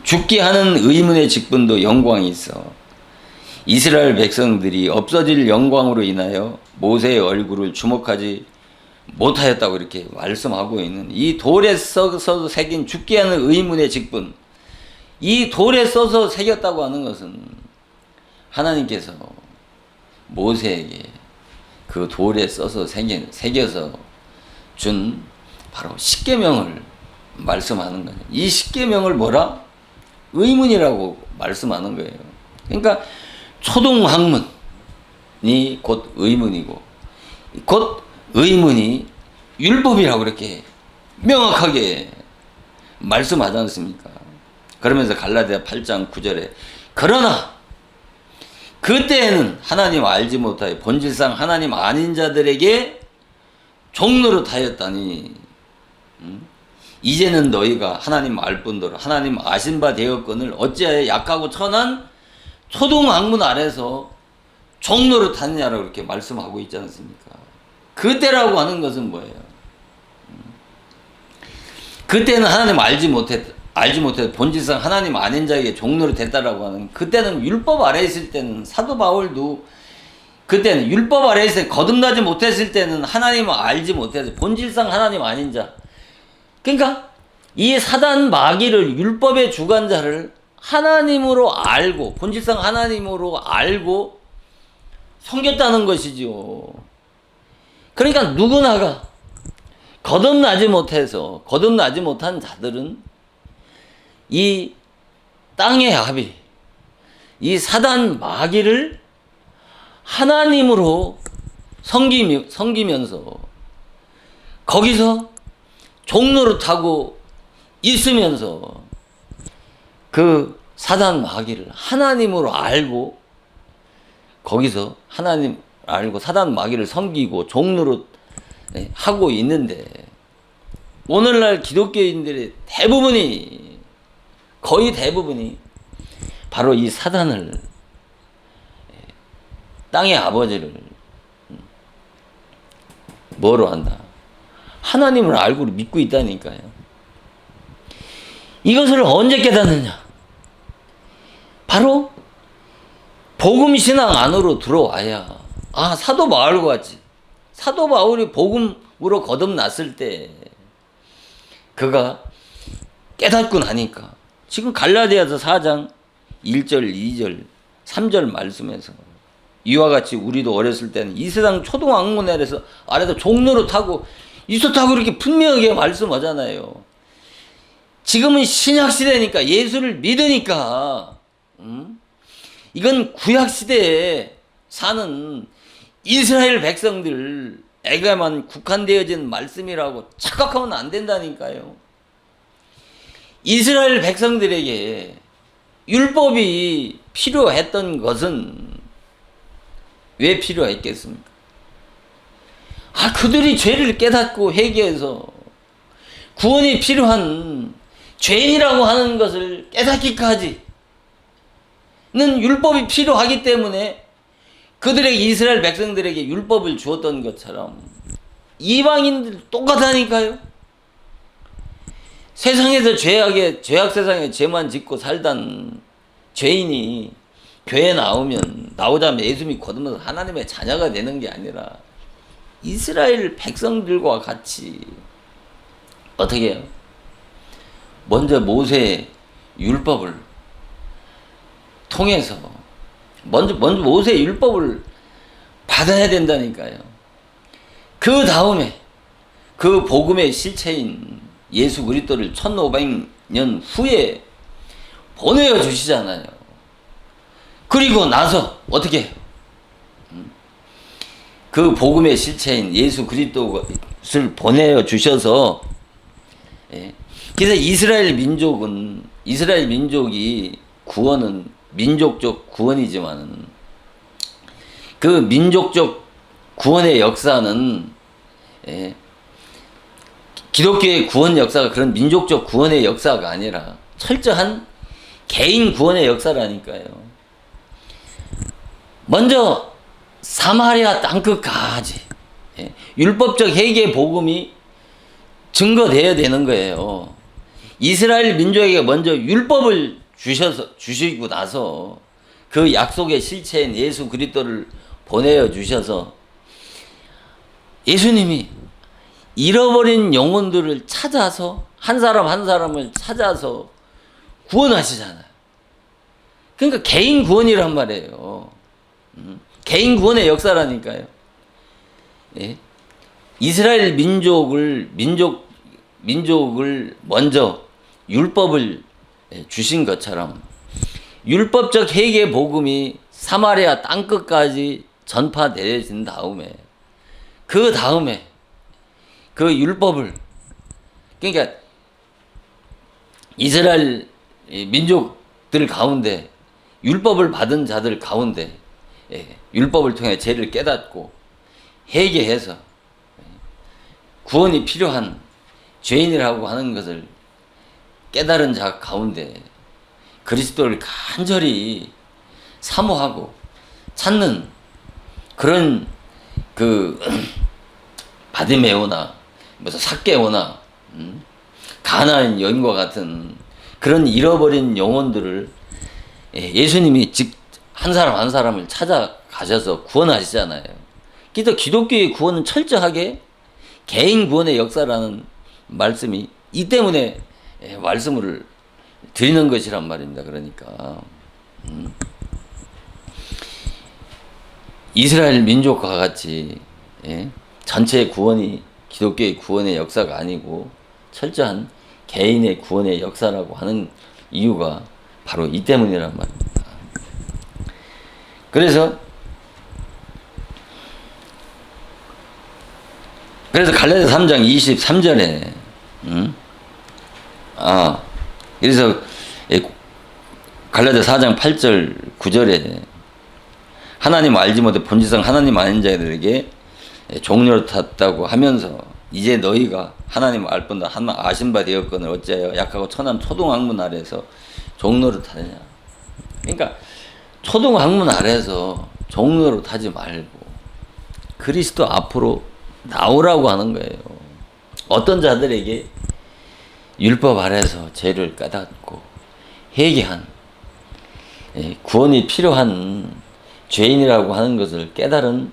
죽게 하는 의문의 직분도 영광이 있어 이스라엘 백성들이 없어질 영광으로 인하여 모세의 얼굴을 주목하지 못하였다고 이렇게 말씀하고 있는 이 돌에 써서 새긴 죽게 하는 의문의 직분, 이 돌에 써서 새겼다고 하는 것은 하나님께서 모세에게 그 돌에 써서 새겨서 준 바로 십계명을 말씀하는 거예요. 이 십계명을 뭐라? 의문이라고 말씀하는 거예요. 그러니까 초동학문이 곧 의문이고 곧 의문이 율법이라고 이렇게 명확하게 말씀하지 않습니까? 그러면서 갈라디아 8장 9절에 그러나 그때에는 하나님 알지 못하여 본질상 하나님 아닌 자들에게 종노릇 하였다니 이제는 너희가 하나님 알 뿐더러 하나님 아신 바 되었거늘 어찌하여 약하고 천한 초동학문 아래서 종노릇 하느냐라고 이렇게 말씀하고 있지 않습니까? 그때라고 하는 것은 뭐예요? 그때는 하나님 알지 못해 본질상 하나님 아닌 자에게 종노릇 했다라고 하는, 그때는 율법 아래 있을 때는 사도 바울도 그때는 율법 아래 있을 때 거듭나지 못했을 때는 하나님을 알지 못해서 본질상 하나님 아닌 자, 그러니까 이 사단 마귀를 율법의 주관자를 하나님으로 알고 본질상 하나님으로 알고 섬겼다는 것이죠. 그러니까 누구나가 거듭나지 못한 자들은 이 땅의 아비, 이 사단 마귀를 하나님으로 섬기면서 거기서 종노릇하고 있으면서 그 사단 마귀를 하나님으로 알고 거기서 하나님 알고 사단 마귀를 섬기고 종노릇 하고 있는데, 오늘날 기독교인들의 거의 대부분이 바로 이 사단을, 땅의 아버지를 뭐로 한다? 하나님을 알고 믿고 있다니까요. 이것을 언제 깨닫느냐? 바로 복음 신앙 안으로 들어와야, 사도 바울과 같이 사도 바울이 복음으로 거듭났을 때 그가 깨닫고 나니까 지금 갈라디아서 4장 1절, 2절, 3절 말씀에서 이와 같이 우리도 어렸을 때는 이 세상 초동학문 아래서 종노릇하고 있었다고 이렇게 분명하게 말씀하잖아요. 지금은 신약시대니까 예수를 믿으니까 이건 구약시대에 사는 이스라엘 백성들에게만 국한되어진 말씀이라고 착각하면 안 된다니까요. 이스라엘 백성들에게 율법이 필요했던 것은 왜 필요했겠습니까? 그들이 죄를 깨닫고 회개해서 구원이 필요한 죄인이라고 하는 것을 깨닫기까지는 율법이 필요하기 때문에 그들에게, 이스라엘 백성들에게 율법을 주었던 것처럼 이방인들 똑같다니까요. 세상에서 죄악 세상에 죄만 짓고 살던 죄인이 교회 나오자면 예수 믿고 거듭나서 하나님의 자녀가 되는 게 아니라 이스라엘 백성들과 같이 어떻게 해요? 먼저 모세의 율법을 통해서 먼저 모세의 율법을 받아야 된다니까요. 그 다음에 그 복음의 실체인 예수 그리스도를 1500년 후에 보내어 주시잖아요. 그리고 나서 어떻게 해요? 그 복음의 실체인 예수 그리스도를 보내어 주셔서, 예. 그래서 이스라엘 민족이 구원은 민족적 구원이지만 그 민족적 구원의 역사는, 예, 기독교의 구원 역사가 그런 민족적 구원의 역사가 아니라 철저한 개인 구원의 역사라니까요. 먼저 사마리아 땅끝까지, 예, 율법적 회개 복음이 증거되어야 되는 거예요. 이스라엘 민족에게 먼저 율법을 주시고 나서 그 약속의 실체인 예수 그리스도를 보내어 주셔서 예수님이 잃어버린 영혼들을 찾아서 한 사람 한 사람을 찾아서 구원하시잖아요. 그러니까 개인 구원이란 말이에요. 개인 구원의 역사라니까요. 예? 이스라엘 민족을 먼저 율법을 주신 것처럼 율법적 회개 복음이 사마리아 땅끝까지 전파되어진 다음에 그 율법을, 그러니까 이스라엘 민족들 가운데 율법을 받은 자들 가운데, 예, 율법을 통해 죄를 깨닫고 회개해서 구원이 필요한 죄인이라고 하는 것을 깨달은 자 가운데 그리스도를 간절히 사모하고 찾는 그런 바디메오나 무슨 삭개오나 가나안 여인과 같은 그런 잃어버린 영혼들을, 예, 예수님이 한 사람 한 사람을 찾아가셔서 구원하시잖아요. 그래서 기독교의 구원은 철저하게 개인 구원의 역사라는 말씀이 이 때문에, 예, 말씀을 드리는 것이란 말입니다. 그러니까 이스라엘 민족과 같이, 예, 전체의 구원이 기독교의 구원의 역사가 아니고 철저한 개인의 구원의 역사라고 하는 이유가 바로 이 때문이란 말입니다. 그래서 갈라디아 3장 23절에 그래서 갈라디아 4장 8절 9절에 하나님 알지 못해 본질상 하나님 아닌 자들에게 종로를 탔다고 하면서 이제 너희가 하나님 알 뿐다 아신 바 되었거늘 어찌하여 약하고 천한 초동학문 아래에서 종로를 타느냐. 그러니까 초동학문 아래에서 종로를 타지 말고 그리스도 앞으로 나오라고 하는 거예요. 어떤 자들에게 율법 아래에서 죄를 깨닫고 회개한, 구원이 필요한 죄인이라고 하는 것을 깨달은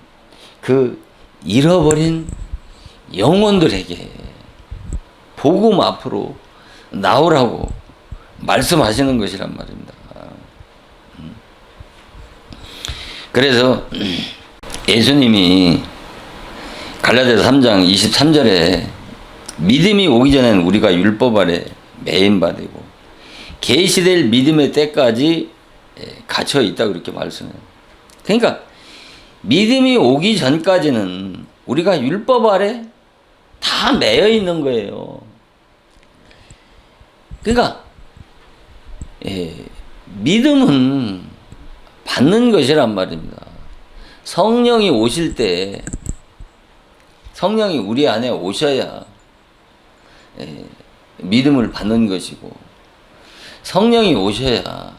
그 잃어버린 영혼들에게 복음 앞으로 나오라고 말씀하시는 것이란 말입니다. 그래서 예수님이 갈라디아 3장 23절에 믿음이 오기 전에는 우리가 율법 아래 매인받고 계시될 믿음의 때까지 갇혀 있다고 이렇게 말씀해요. 그러니까 믿음이 오기 전까지는 우리가 율법 아래 다 매여 있는 거예요. 그러니까 믿음은 받는 것이란 말입니다. 성령이 오실 때 성령이 우리 안에 오셔야 믿음을 받는 것이고, 성령이 오셔야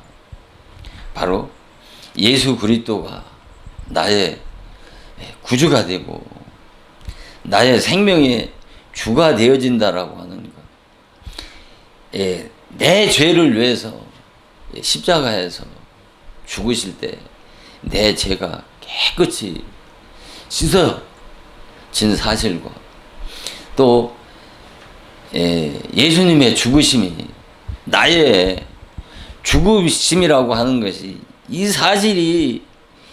바로 예수 그리스도가 나의 구주가 되고 나의 생명의 주가 되어진다라고 하는 것. 내 죄를 위해서 십자가에서 죽으실 때 내 죄가 깨끗이 씻어진 사실과 또 예수님의 죽으심이 나의 죽으심이라고 하는 것이, 이 사실이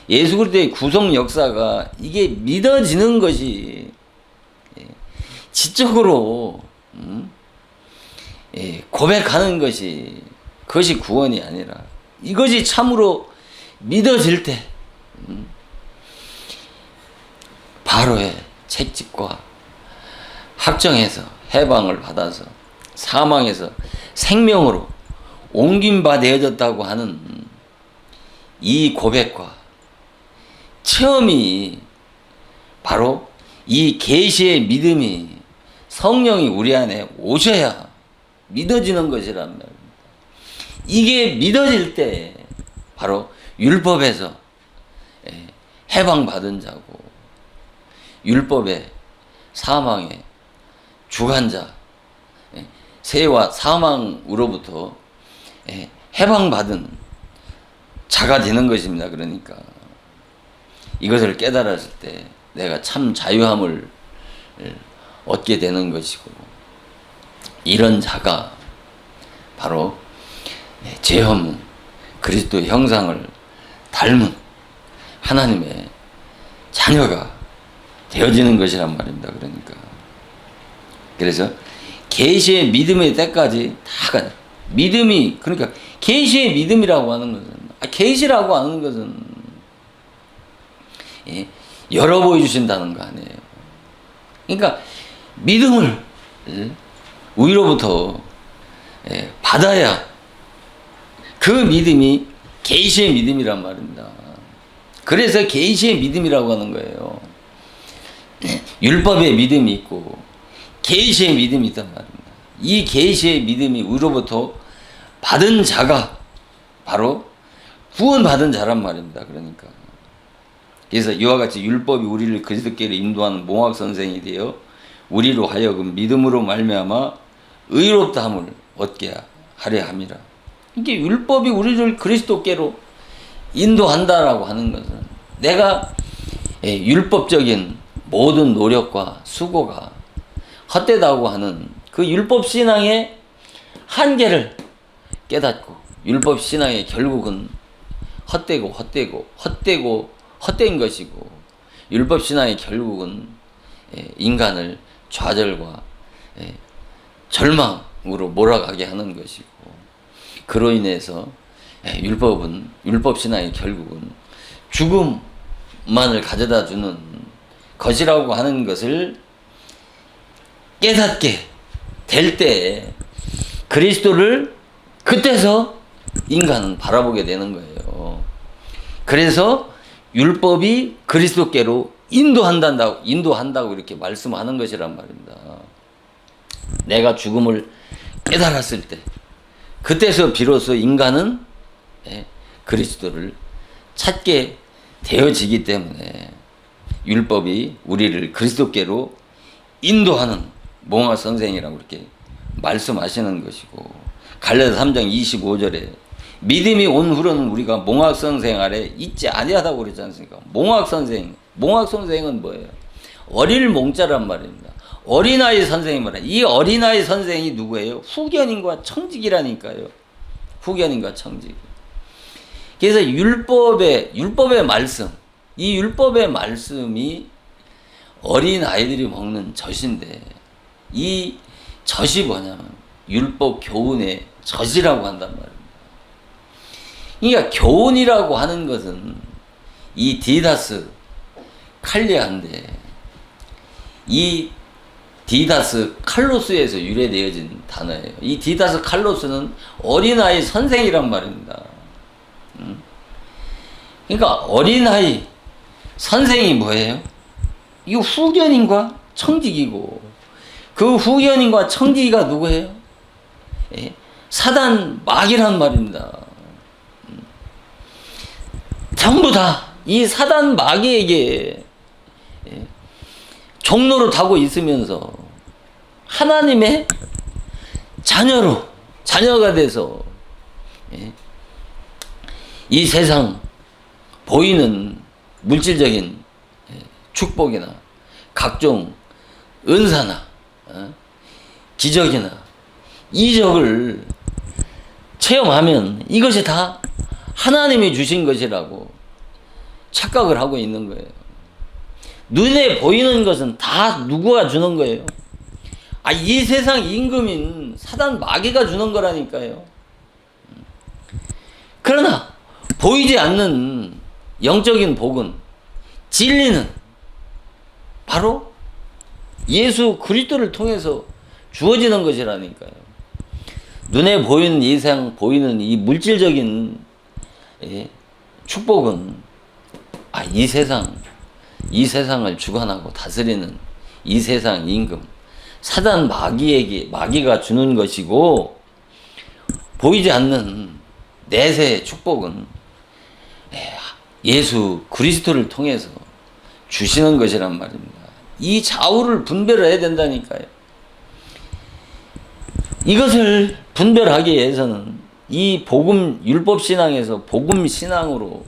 예수 그리스도의 구속 역사가 이게 믿어지는 것이 지적으로 고백하는 것이, 그것이 구원이 아니라 이것이 참으로 믿어질 때 바로의 책찍과 확정해서 해방을 받아서 사망에서 생명으로 옮긴 바 되어졌다고 하는 이 고백과 체험이 바로 이 계시의 믿음이 성령이 우리 안에 오셔야 믿어지는 것이란 말입니다. 이게 믿어질 때 바로 율법에서 해방받은 자고 율법의 사망의 주관자 세와 사망으로부터 해방받은 자가 되는 것입니다. 그러니까 이것을 깨달았을 때 내가 참 자유함을 얻게 되는 것이고 이런 자가 바로 죄 없는 그리스도의 형상을 닮은 하나님의 자녀가 되어지는 것이란 말입니다. 그러니까 그래서 계시의 믿음의 때까지 다 가요. 믿음이 그러니까 계시의 믿음이라고 하는 것은 계시라고 하는 것은 열어 보여주신다는 거 아니에요. 그러니까 믿음을 위로부터 받아야 그 믿음이 계시의 믿음이란 말입니다. 그래서 계시의 믿음이라고 하는 거예요. 율법의 믿음이 있고 계시의 믿음이 있단 말입니다. 이 계시의 믿음이 위로부터 받은 자가 바로 구원받은 자란 말입니다. 그러니까 그래서 이와 같이 율법이 우리를 그리스도께로 인도하는 몽학 선생이 되어 우리로 하여금 믿음으로 말미암아 의롭다함을 얻게 하려 함이라. 이게 율법이 우리를 그리스도께로 인도한다라고 하는 것은 내가 율법적인 모든 노력과 수고가 헛되다고 하는 그 율법 신앙의 한계를 깨닫고 율법 신앙의 결국은 헛된 것이고 율법 신앙의 결국은 인간을 좌절과 절망으로 몰아가게 하는 것이고 그로 인해서 율법 신앙의 결국은 죽음만을 가져다 주는 것이라고 하는 것을 깨닫게 될 때 그리스도를 그때서 인간은 바라보게 되는 거예요. 그래서 율법이 그리스도께로 인도한다고 이렇게 말씀하는 것이란 말입니다. 내가 죽음을 깨달았을 때 그때서 비로소 인간은 그리스도를 찾게 되어지기 때문에 율법이 우리를 그리스도께로 인도하는 몽학 선생이라고 이렇게 말씀하시는 것이고 갈라디아서 3장 25절에 믿음이 온 후로는 우리가 몽학 선생 아래 있지 아니하다고 그러지 않습니까? 몽학 선생은 뭐예요? 어릴 몽자란 말입니다. 어린아이 선생이 뭐라? 이 어린아이 선생이 누구예요? 후견인과 청직이라니까요. 후견인과 청직. 그래서 율법의 말씀, 이 율법의 말씀이 어린 아이들이 먹는 젖인데 이 젖이 뭐냐면 율법 교훈의 젖이라고 한단 말입니다. 그러니까 교훈이라고 하는 것은 이 디다스 칼리아인데 이 디다스 칼로스에서 유래되어진 단어예요. 이 디다스 칼로스는 어린아이 선생이란 말입니다. 그러니까 어린아이 선생이 뭐예요? 이 후견인과 청직이고 그 후견인과 청지기가 누구예요? 사단 마귀란 말입니다. 전부 다 이 사단 마귀에게 종로로 타고 있으면서 하나님의 자녀가 돼서 이 세상 보이는 물질적인 축복이나 각종 은사나 기적이나 이적을 체험하면 이것이 다 하나님이 주신 것이라고 착각을 하고 있는 거예요. 눈에 보이는 것은 다 누구가 주는 거예요? 이 세상 임금인 사단 마귀가 주는 거라니까요. 그러나 보이지 않는 영적인 복은 진리는 바로 예수 그리스도를 통해서 주어지는 것이라니까요. 눈에 보이는 이상 보이는 이 물질적인 축복은 이 세상을 주관하고 다스리는 이 세상 임금 사단 마귀가 주는 것이고, 보이지 않는 내세의 축복은 예수 그리스도를 통해서 주시는 것이란 말입니다. 이 좌우를 분별을 해야 된다니까요. 이것을 분별하기 위해서는 이 복음 율법 신앙에서 복음 신앙으로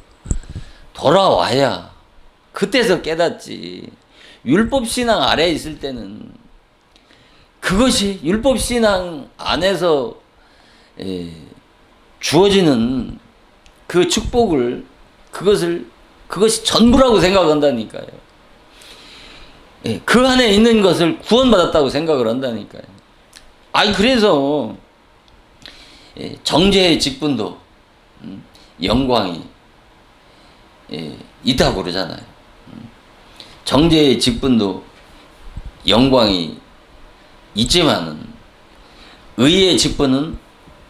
돌아와야 그때서 깨닫지. 율법 신앙 아래에 있을 때는 그것이 율법 신앙 안에서 주어지는 그 축복을 그것이 전부라고 생각한다니까요. 그 안에 있는 것을 구원받았다고 생각을 한다니까요. 그래서 정죄의 직분도 영광이 있다고 그러잖아요. 정죄의 직분도 영광이 있지만은 의의 직분은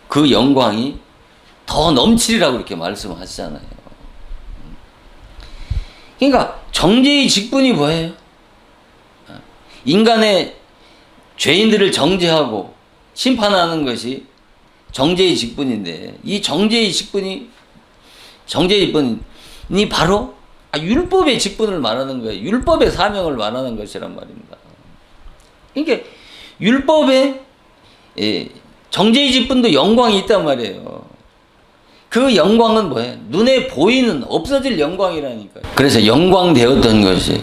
그 영광이 더 넘치리라고 이렇게 말씀하시잖아요. 그러니까 정죄의 직분이 뭐예요? 인간의 죄인들을 정죄하고 심판하는 것이 정죄의 직분인데, 이 정죄의 직분이 바로 율법의 직분을 말하는 거예요. 율법의 사명을 말하는 것이란 말입니다. 그러니까 율법의 정죄의 직분도 영광이 있단 말이에요. 그 영광은 뭐예요? 눈에 보이는 없어질 영광이라니까요. 그래서 영광되었던 것이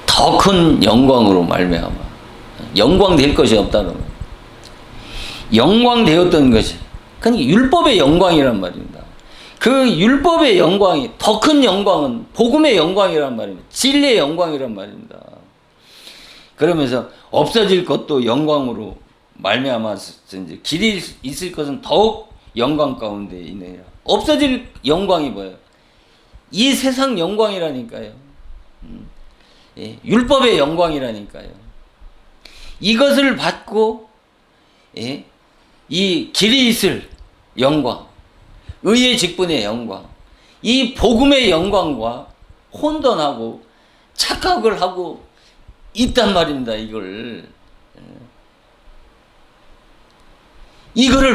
더 큰 영광으로 말미암아 영광될 것이 없다는 거예요. 영광되었던 것이, 그러니까 율법의 영광이란 말입니다. 그 율법의 영광이 더 큰 영광은 복음의 영광이란 말입니다. 진리의 영광이란 말입니다. 그러면서 없어질 것도 영광으로 말미암아서 이제 길이 있을 것은 더욱 영광 가운데 있느니라. 없어질 영광이 뭐예요? 이 세상 영광이라니까요. 율법의 영광이라니까요. 이것을 받고 이 길이 있을 영광, 의의 직분의 영광, 이 복음의 영광과 혼돈하고 착각을 하고 있단 말입니다. 이거를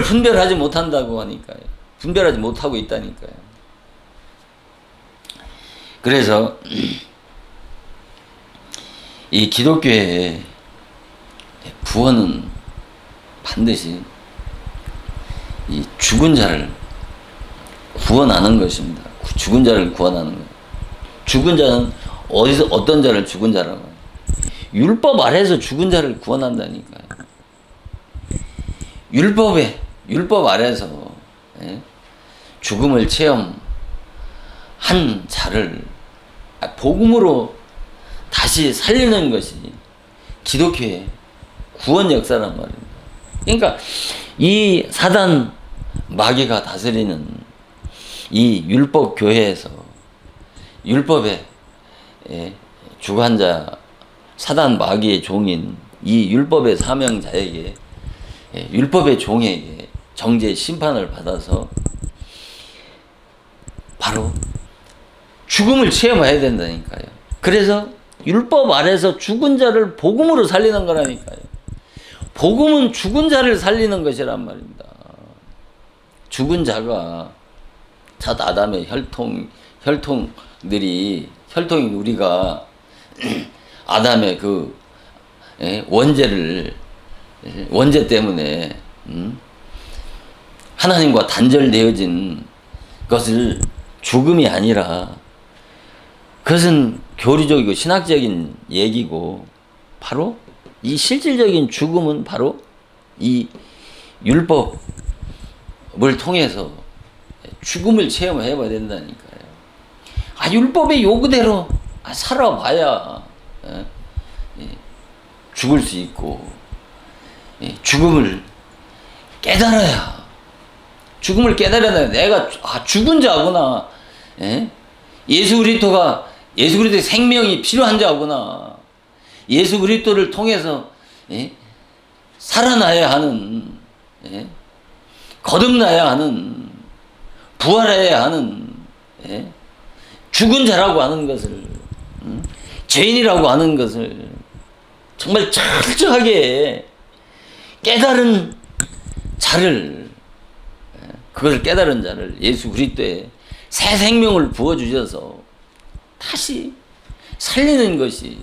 분별하지 못한다고 하니까요. 분별하지 못하고 있다니까요. 그래서 이 기독교의 구원은 반드시 이 죽은 자를 구원하는 것입니다. 죽은 자를 구원하는 거예요. 죽은 자는 어떤 자를 죽은 자라고 해요? 율법 아래에서 죽은 자를 구원한다니까요. 율법 아래에서 죽음을 체험한 자를 복음으로 다시 살리는 것이 기독교의 구원 역사란 말입니다. 그러니까 이 사단 마귀가 다스리는 이 율법 교회에서 율법의 주관자 사단 마귀의 종인 이 율법의 사명자에게 율법의 종에게 정죄 심판을 받아서 바로 죽음을 체험해야 된다니까요. 그래서 율법 아래서 죽은 자를 복음으로 살리는 거라니까요. 복음은 죽은 자를 살리는 것이란 말입니다. 죽은 자가 첫 아담의 혈통인 우리가 아담의 그 원죄 때문에 하나님과 단절되어진 것을 죽음이 아니라 그것은 교리적이고 신학적인 얘기고, 바로 이 실질적인 죽음은 바로 이 율법을 통해서 죽음을 체험해 봐야 된다니까요. 율법의 요구대로 살아봐야 죽을 수 있고, 죽음을 깨달아야 내가 죽은 자구나. 예수 그리스도의 생명이 필요한 자구나. 예수 그리스도를 통해서 살아나야 하는, 거듭나야 하는, 부활해야 하는, 죽은 자라고 하는 것을, 죄인이라고 하는 것을 정말 철저하게 깨달은 자를, 그것을 깨달은 자를 예수 그리스도의 새 생명을 부어주셔서 다시 살리는 것이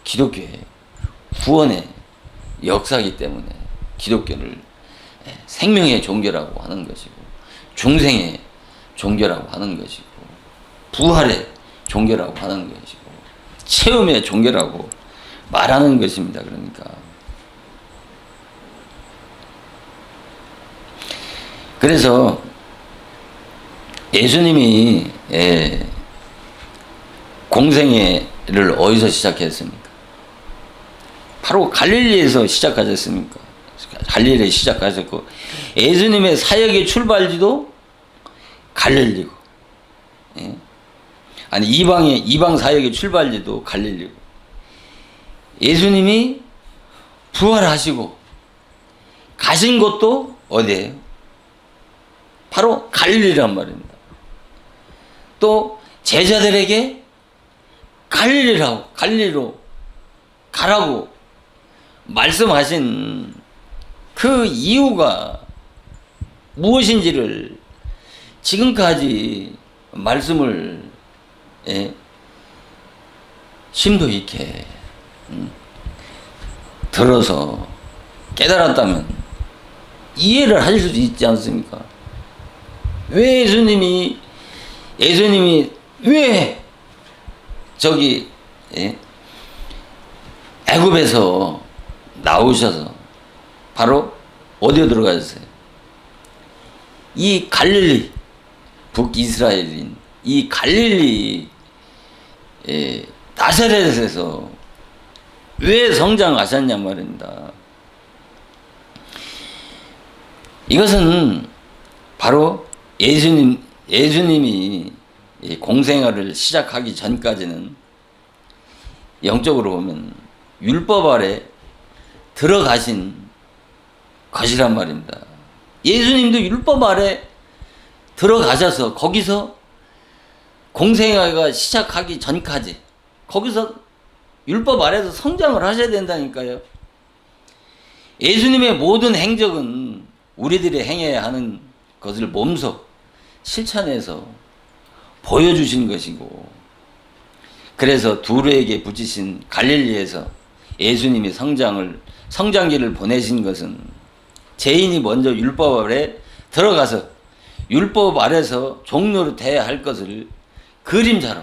기독교의 구원의 역사이기 때문에 기독교를 생명의 종교라고 하는 것이고, 중생의 종교라고 하는 것이고, 부활의 종교라고 하는 것이고, 체험의 종교라고 말하는 것입니다. 그러니까 그래서 예수님이 공생애를 어디서 시작했습니까? 바로 갈릴리에서 시작하셨습니까? 갈릴리에 시작하셨고, 예수님의 사역의 출발지도 갈릴리고, 아니 이방 사역의 출발지도 갈릴리고, 예수님이 부활하시고 가신 곳도 어디예요? 바로 갈릴리란 말입니다. 또 제자들에게 갈릴리로 가라고 말씀하신 그 이유가 무엇인지를 지금까지 말씀을 심도 있게 들어서 깨달았다면 이해를 하실 수도 있지 않습니까? 왜 예수님이 왜 저기 애굽에서 나오셔서 바로 어디에 들어가셨어요? 이 갈릴리, 북이스라엘인 이 갈릴리 나사렛에서 왜 성장하셨냐 말입니다. 이것은 바로 예수님이 공생활을 시작하기 전까지는 영적으로 보면 율법 아래 들어가신 것이란 말입니다. 예수님도 율법 아래 들어가셔서 거기서 공생애가 시작하기 전까지 거기서 율법 아래서 성장을 하셔야 된다니까요. 예수님의 모든 행적은 우리들이 행해야 하는 것을 몸소 실천해서 보여주신 것이고, 그래서 두루에게 붙이신 갈릴리에서 예수님이 성장기를 보내신 것은 죄인이 먼저 율법 아래 들어가서 율법 아래서 종로로 돼야 할 것을 그림자로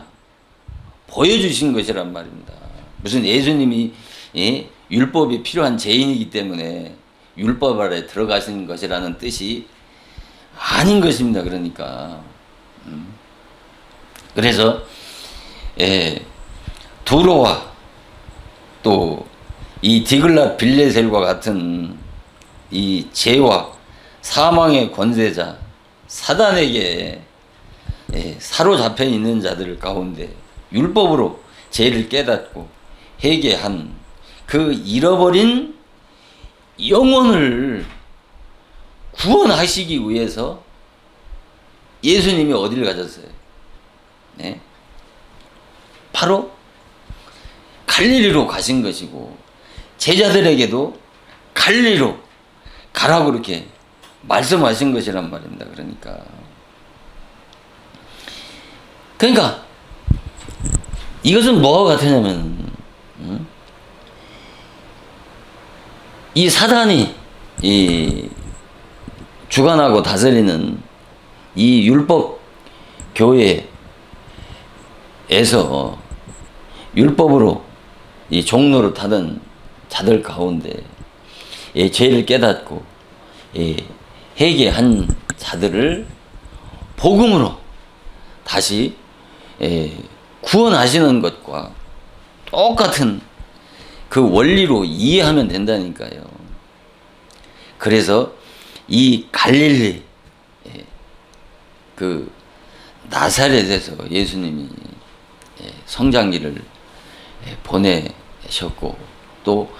보여주신 것이란 말입니다. 무슨 예수님이 율법이 필요한 죄인이기 때문에 율법 아래 들어가신 것이라는 뜻이 아닌 것입니다. 그러니까 그래서 두로와 또 이 디글랏 빌레셀과 같은 이 죄와 사망의 권세자 사단에게 사로잡혀 있는 자들 가운데 율법으로 죄를 깨닫고 회개한 그 잃어버린 영혼을 구원하시기 위해서 예수님이 어디를 가셨어요? 바로 갈릴리로 가신 것이고, 제자들에게도 갈릴리로 가라고 그렇게 말씀하신 것이란 말입니다. 그러니까 이것은 뭐와 같으냐면 이 사단이 주관하고 다스리는 이 율법 교회에서 율법으로 이 종로를 타던 자들 가운데 죄를 깨닫고 회개한 자들을 복음으로 다시 구원하시는 것과 똑같은 그 원리로 이해하면 된다니까요. 그래서 이 갈릴리 그 나사렛에서 예수님이 성장기를 하셨고 또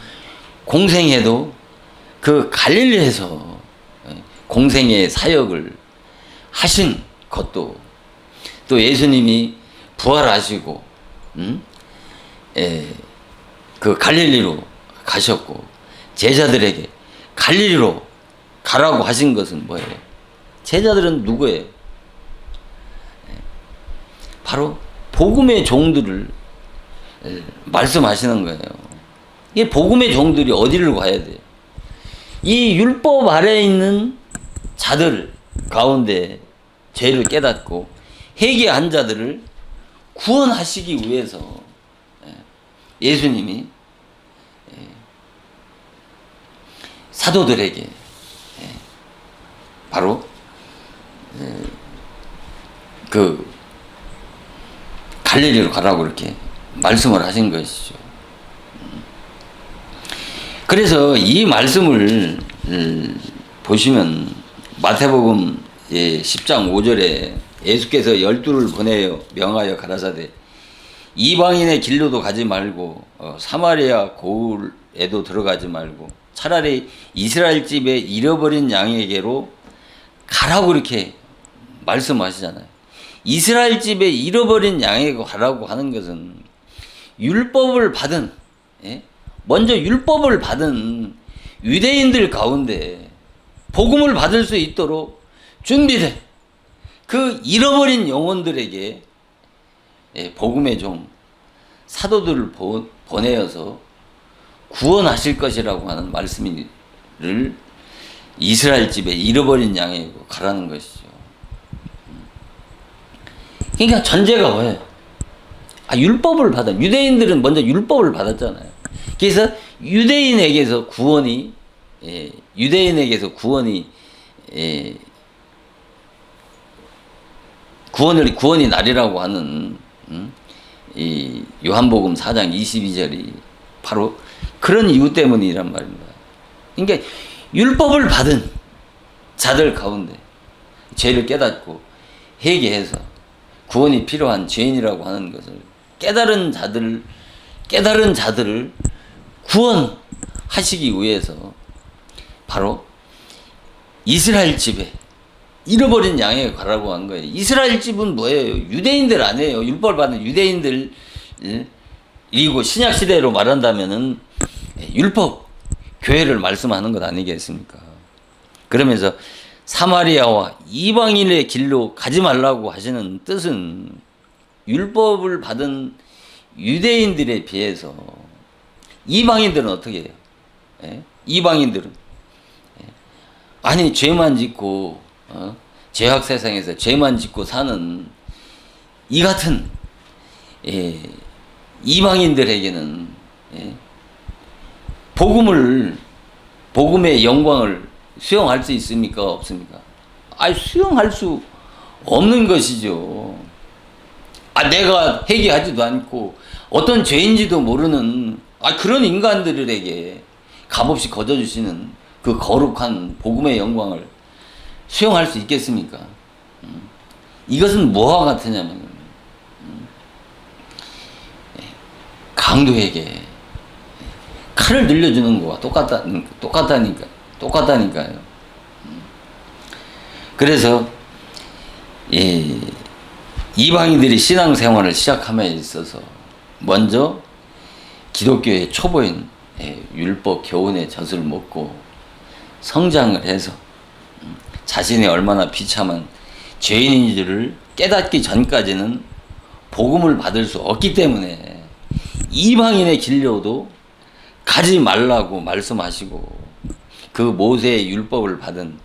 공생애도 그 갈릴리에서 공생애 사역을 하신 것도 또 예수님이 부활하시고 그 갈릴리로 가셨고 제자들에게 갈릴리로 가라고 하신 것은 뭐예요? 제자들은 누구예요? 바로 복음의 종들을 말씀하시는 거예요. 이 복음의 종들이 어디를 가야 돼요? 이 율법 아래에 있는 자들 가운데 죄를 깨닫고 회개한 자들을 구원하시기 위해서 예수님이 사도들에게 바로 그 갈릴리로 가라고 이렇게 말씀을 하신 것이죠. 그래서 이 말씀을 보시면 마태복음 10장 5절에 예수께서 12를 보내어 명하여 가라사대 이방인의 길로도 가지 말고 사마리아 고을에도 들어가지 말고 차라리 이스라엘 집에 잃어버린 양에게로 가라고 이렇게 말씀하시잖아요. 이스라엘 집에 잃어버린 양에게 가라고 하는 것은 율법을 받은 먼저 율법을 받은 유대인들 가운데 복음을 받을 수 있도록 준비된 그 잃어버린 영혼들에게 복음의 종 사도들을 보내어서 구원하실 것이라고 하는 말씀을 이스라엘 집에 잃어버린 양에게 가라는 것이죠. 그러니까 전제가 뭐예요? 율법을 받아. 유대인들은 먼저 율법을 받았잖아요. 그래서 유대인에게서 구원이 구원이 날이라고 하는 이 요한복음 4장 22절이 바로 그런 이유 때문이란 말입니다. 그러니까 율법을 받은 자들 가운데 죄를 깨닫고 회개해서 구원이 필요한 죄인이라고 하는 것을 깨달은 자들을 구원하시기 위해서 바로 이스라엘 집에 잃어버린 양에게 가라고 한 거예요. 이스라엘 집은 뭐예요? 유대인들 아니에요. 율법을 받는 유대인들. 그리고 신약 시대로 말한다면은 율법 교회를 말씀하는 것 아니겠습니까? 그러면서 사마리아와 이방인의 길로 가지 말라고 하시는 뜻은 율법을 받은 유대인들에 비해서 이방인들은 어떻게 해요? 이방인들은 아니 죄만 짓고 죄악 세상에서 죄만 짓고 사는 이 같은 이방인들에게는 복음의 영광을 수용할 수 있습니까? 없습니까? 수용할 수 없는 것이죠. 내가 회개하지도 않고 어떤 죄인지도 모르는 그런 인간들에게 값없이 거저주시는 그 거룩한 복음의 영광을 수용할 수 있겠습니까? 이것은 뭐와 같으냐면 강도에게 칼을 늘려주는 거와 똑같다니까요. 그래서 이방인들이 신앙생활을 시작함에 있어서 먼저 기독교의 초보인 율법 교훈의 젖을 먹고 성장을 해서 자신이 얼마나 비참한 죄인인지를 깨닫기 전까지는 복음을 받을 수 없기 때문에 이방인의 길로도 가지 말라고 말씀하시고 그 모세의 율법을 받은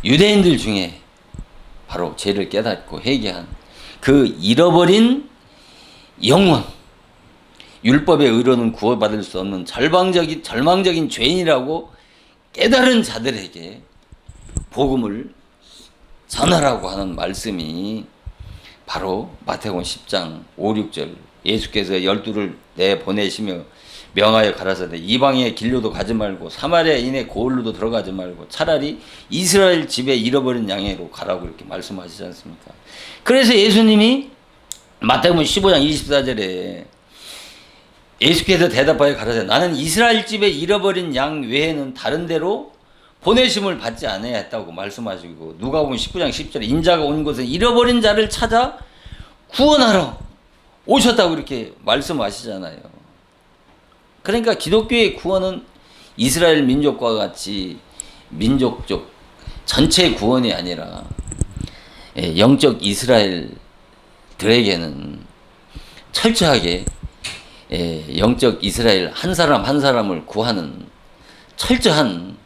유대인들 중에 바로 죄를 깨닫고 회개한 그 잃어버린 영혼, 율법의 의로는 구원받을 수 없는 절망적인 죄인이라고 깨달은 자들에게 복음을 전하라고 하는 말씀이 바로 마태복음 10장 5, 6절 예수께서 12를 내보내시며 명하여 가라사대 이방의 길로도 가지 말고 사마리아인의 고을로도 들어가지 말고 차라리 이스라엘 집에 잃어버린 양으로 가라고 이렇게 말씀하시지 않습니까? 그래서 예수님이 마태복음 15장 24절에 예수께서 대답하여 가라사대 나는 이스라엘 집에 잃어버린 양 외에는 다른 데로 보내심을 받지 않아야 했다고 말씀하시고, 누가복음 19장 10절에 인자가 온 곳은 잃어버린 자를 찾아 구원하러 오셨다고 이렇게 말씀하시잖아요. 그러니까 기독교의 구원은 이스라엘 민족과 같이 민족적 전체 구원이 아니라 영적 이스라엘들에게는 철저하게 영적 이스라엘 한 사람 한 사람을 구하는 철저한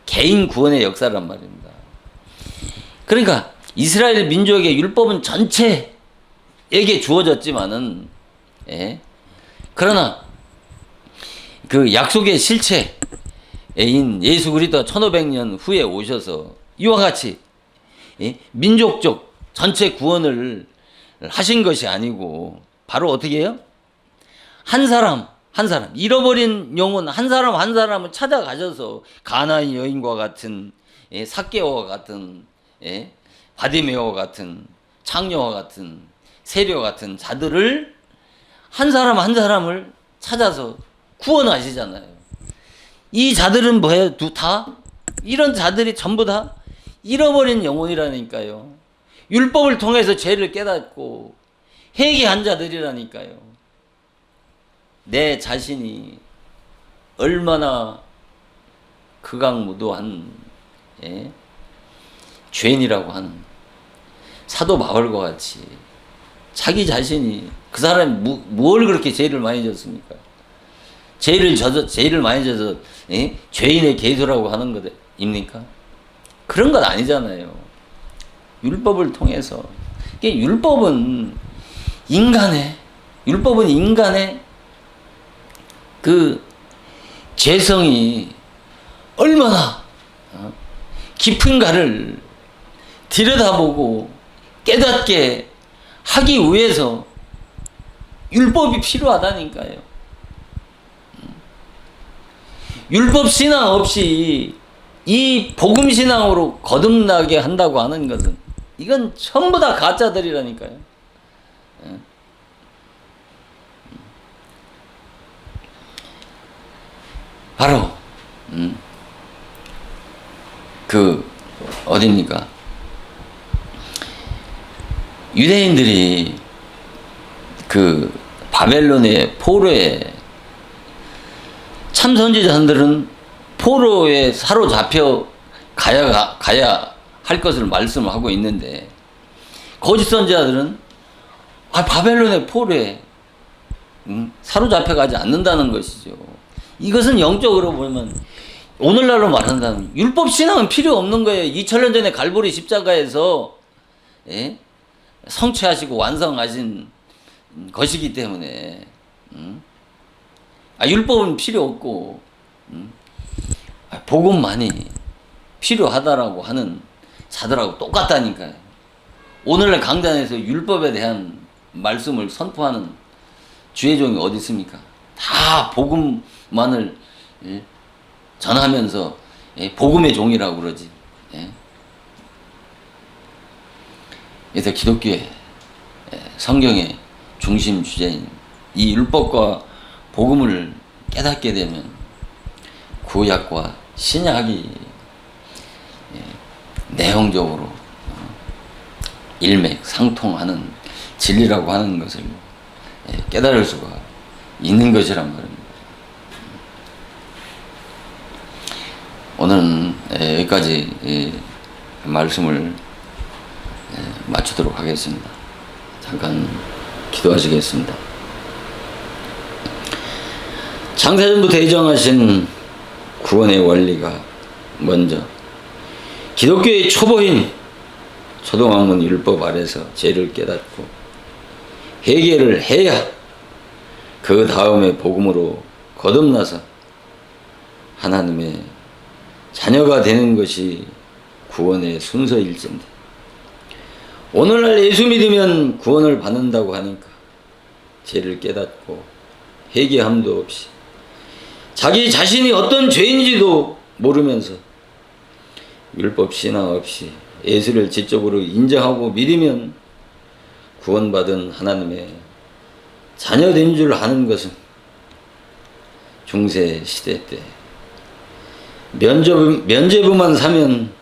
개인 구원의 역사란 말입니다. 그러니까 이스라엘 민족의 율법은 전체에게 주어졌지만은, 그러나 그 약속의 실체인 예수 그리스도 1500년 후에 오셔서 이와 같이 민족적 전체 구원을 하신 것이 아니고, 바로 어떻게 해요? 한 사람 잃어버린 영혼 한 사람을 찾아가셔서 가나안 여인과 같은, 삭개오와 같은, 바디메오와 같은, 창녀와 같은, 세리와 같은 자들을 한 사람을 찾아서 구원하시잖아요. 이 자들은 뭐예요? 이런 자들이 전부 다 잃어버린 영혼이라니까요. 율법을 통해서 죄를 깨닫고 회개한 자들이라니까요. 내 자신이 얼마나 극악무도한 죄인이라고 하는 사도 바울과 같이 자기 자신이, 그 사람이 뭘 그렇게 죄를 많이 졌습니까? 죄를 많이 져서 죄인의 계수라고 하는 것입니까? 그런 것 아니잖아요. 율법을 통해서. 율법은 인간의 그 죄성이 얼마나 깊은가를 들여다보고 깨닫게 하기 위해서 율법이 필요하다니까요. 율법 신앙 없이 이 복음 신앙으로 거듭나게 한다고 하는 것은 이건 전부 다 가짜들이라니까요. 바로 어디입니까? 유대인들이 그 바벨론의 포로에, 참 선지자들은 포로에 사로잡혀 가야 할 것을 말씀을 하고 있는데, 거짓 선지자들은 바벨론의 포로에 사로잡혀 가지 않는다는 것이죠. 이것은 영적으로 보면, 오늘날로 말한다면 율법 신앙은 필요 없는 거예요. 2000년 전에 갈보리 십자가에서 성취하시고 완성하신 것이기 때문에 율법은 필요 없고 복음만이 필요하다라고 하는 자들하고 똑같다니까요. 오늘날 강단에서 율법에 대한 말씀을 선포하는 주의 종이 어디 있습니까? 다 복음만을 전하면서 복음의 종이라고 그러지. 그래서 기독교의 성경의 중심 주제인 이 율법과 복음을 깨닫게 되면 구약과 신약이 내용적으로 일맥상통하는 진리라고 하는 것을 깨달을 수가 있는 것이란 말입니다. 오늘은 여기까지 말씀을 마치도록 하겠습니다. 잠깐 기도하시겠습니다. 창세전부터 예정하신 구원의 원리가 먼저 기독교의 초보인 초등학문 율법 아래서 죄를 깨닫고 회개를 해야 그 다음에 복음으로 거듭나서 하나님의 자녀가 되는 것이 구원의 순서일진데, 오늘날 예수 믿으면 구원을 받는다고 하니까 죄를 깨닫고 회개함도 없이 자기 자신이 어떤 죄인지도 모르면서 율법 신앙 없이 예수를 지적으로 인정하고 믿으면 구원받은 하나님의 자녀된 줄 아는 것은 중세 시대 때 면죄부만 사면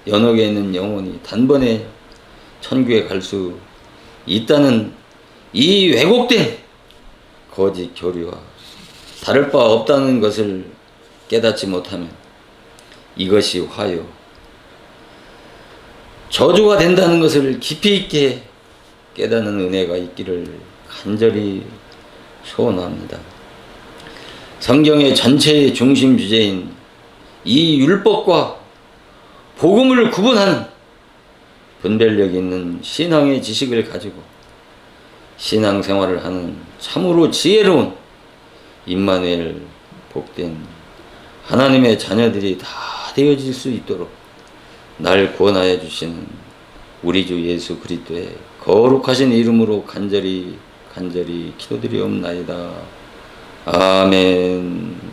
연옥에 있는 영혼이 단번에 천국에 갈 수 있다는 이 왜곡된 거짓 교리와 다를 바 없다는 것을 깨닫지 못하면 이것이 화요, 저주가 된다는 것을 깊이 있게 깨닫는 은혜가 있기를 간절히 소원합니다. 성경의 전체의 중심 주제인 이 율법과 복음을 구분하는 분별력 있는 신앙의 지식을 가지고 신앙생활을 하는 참으로 지혜로운 임마누엘 복된 하나님의 자녀들이 다 되어질 수 있도록 날 구원하여 주시는 우리 주 예수 그리스도의 거룩하신 이름으로 간절히 기도드리옵나이다. 아멘.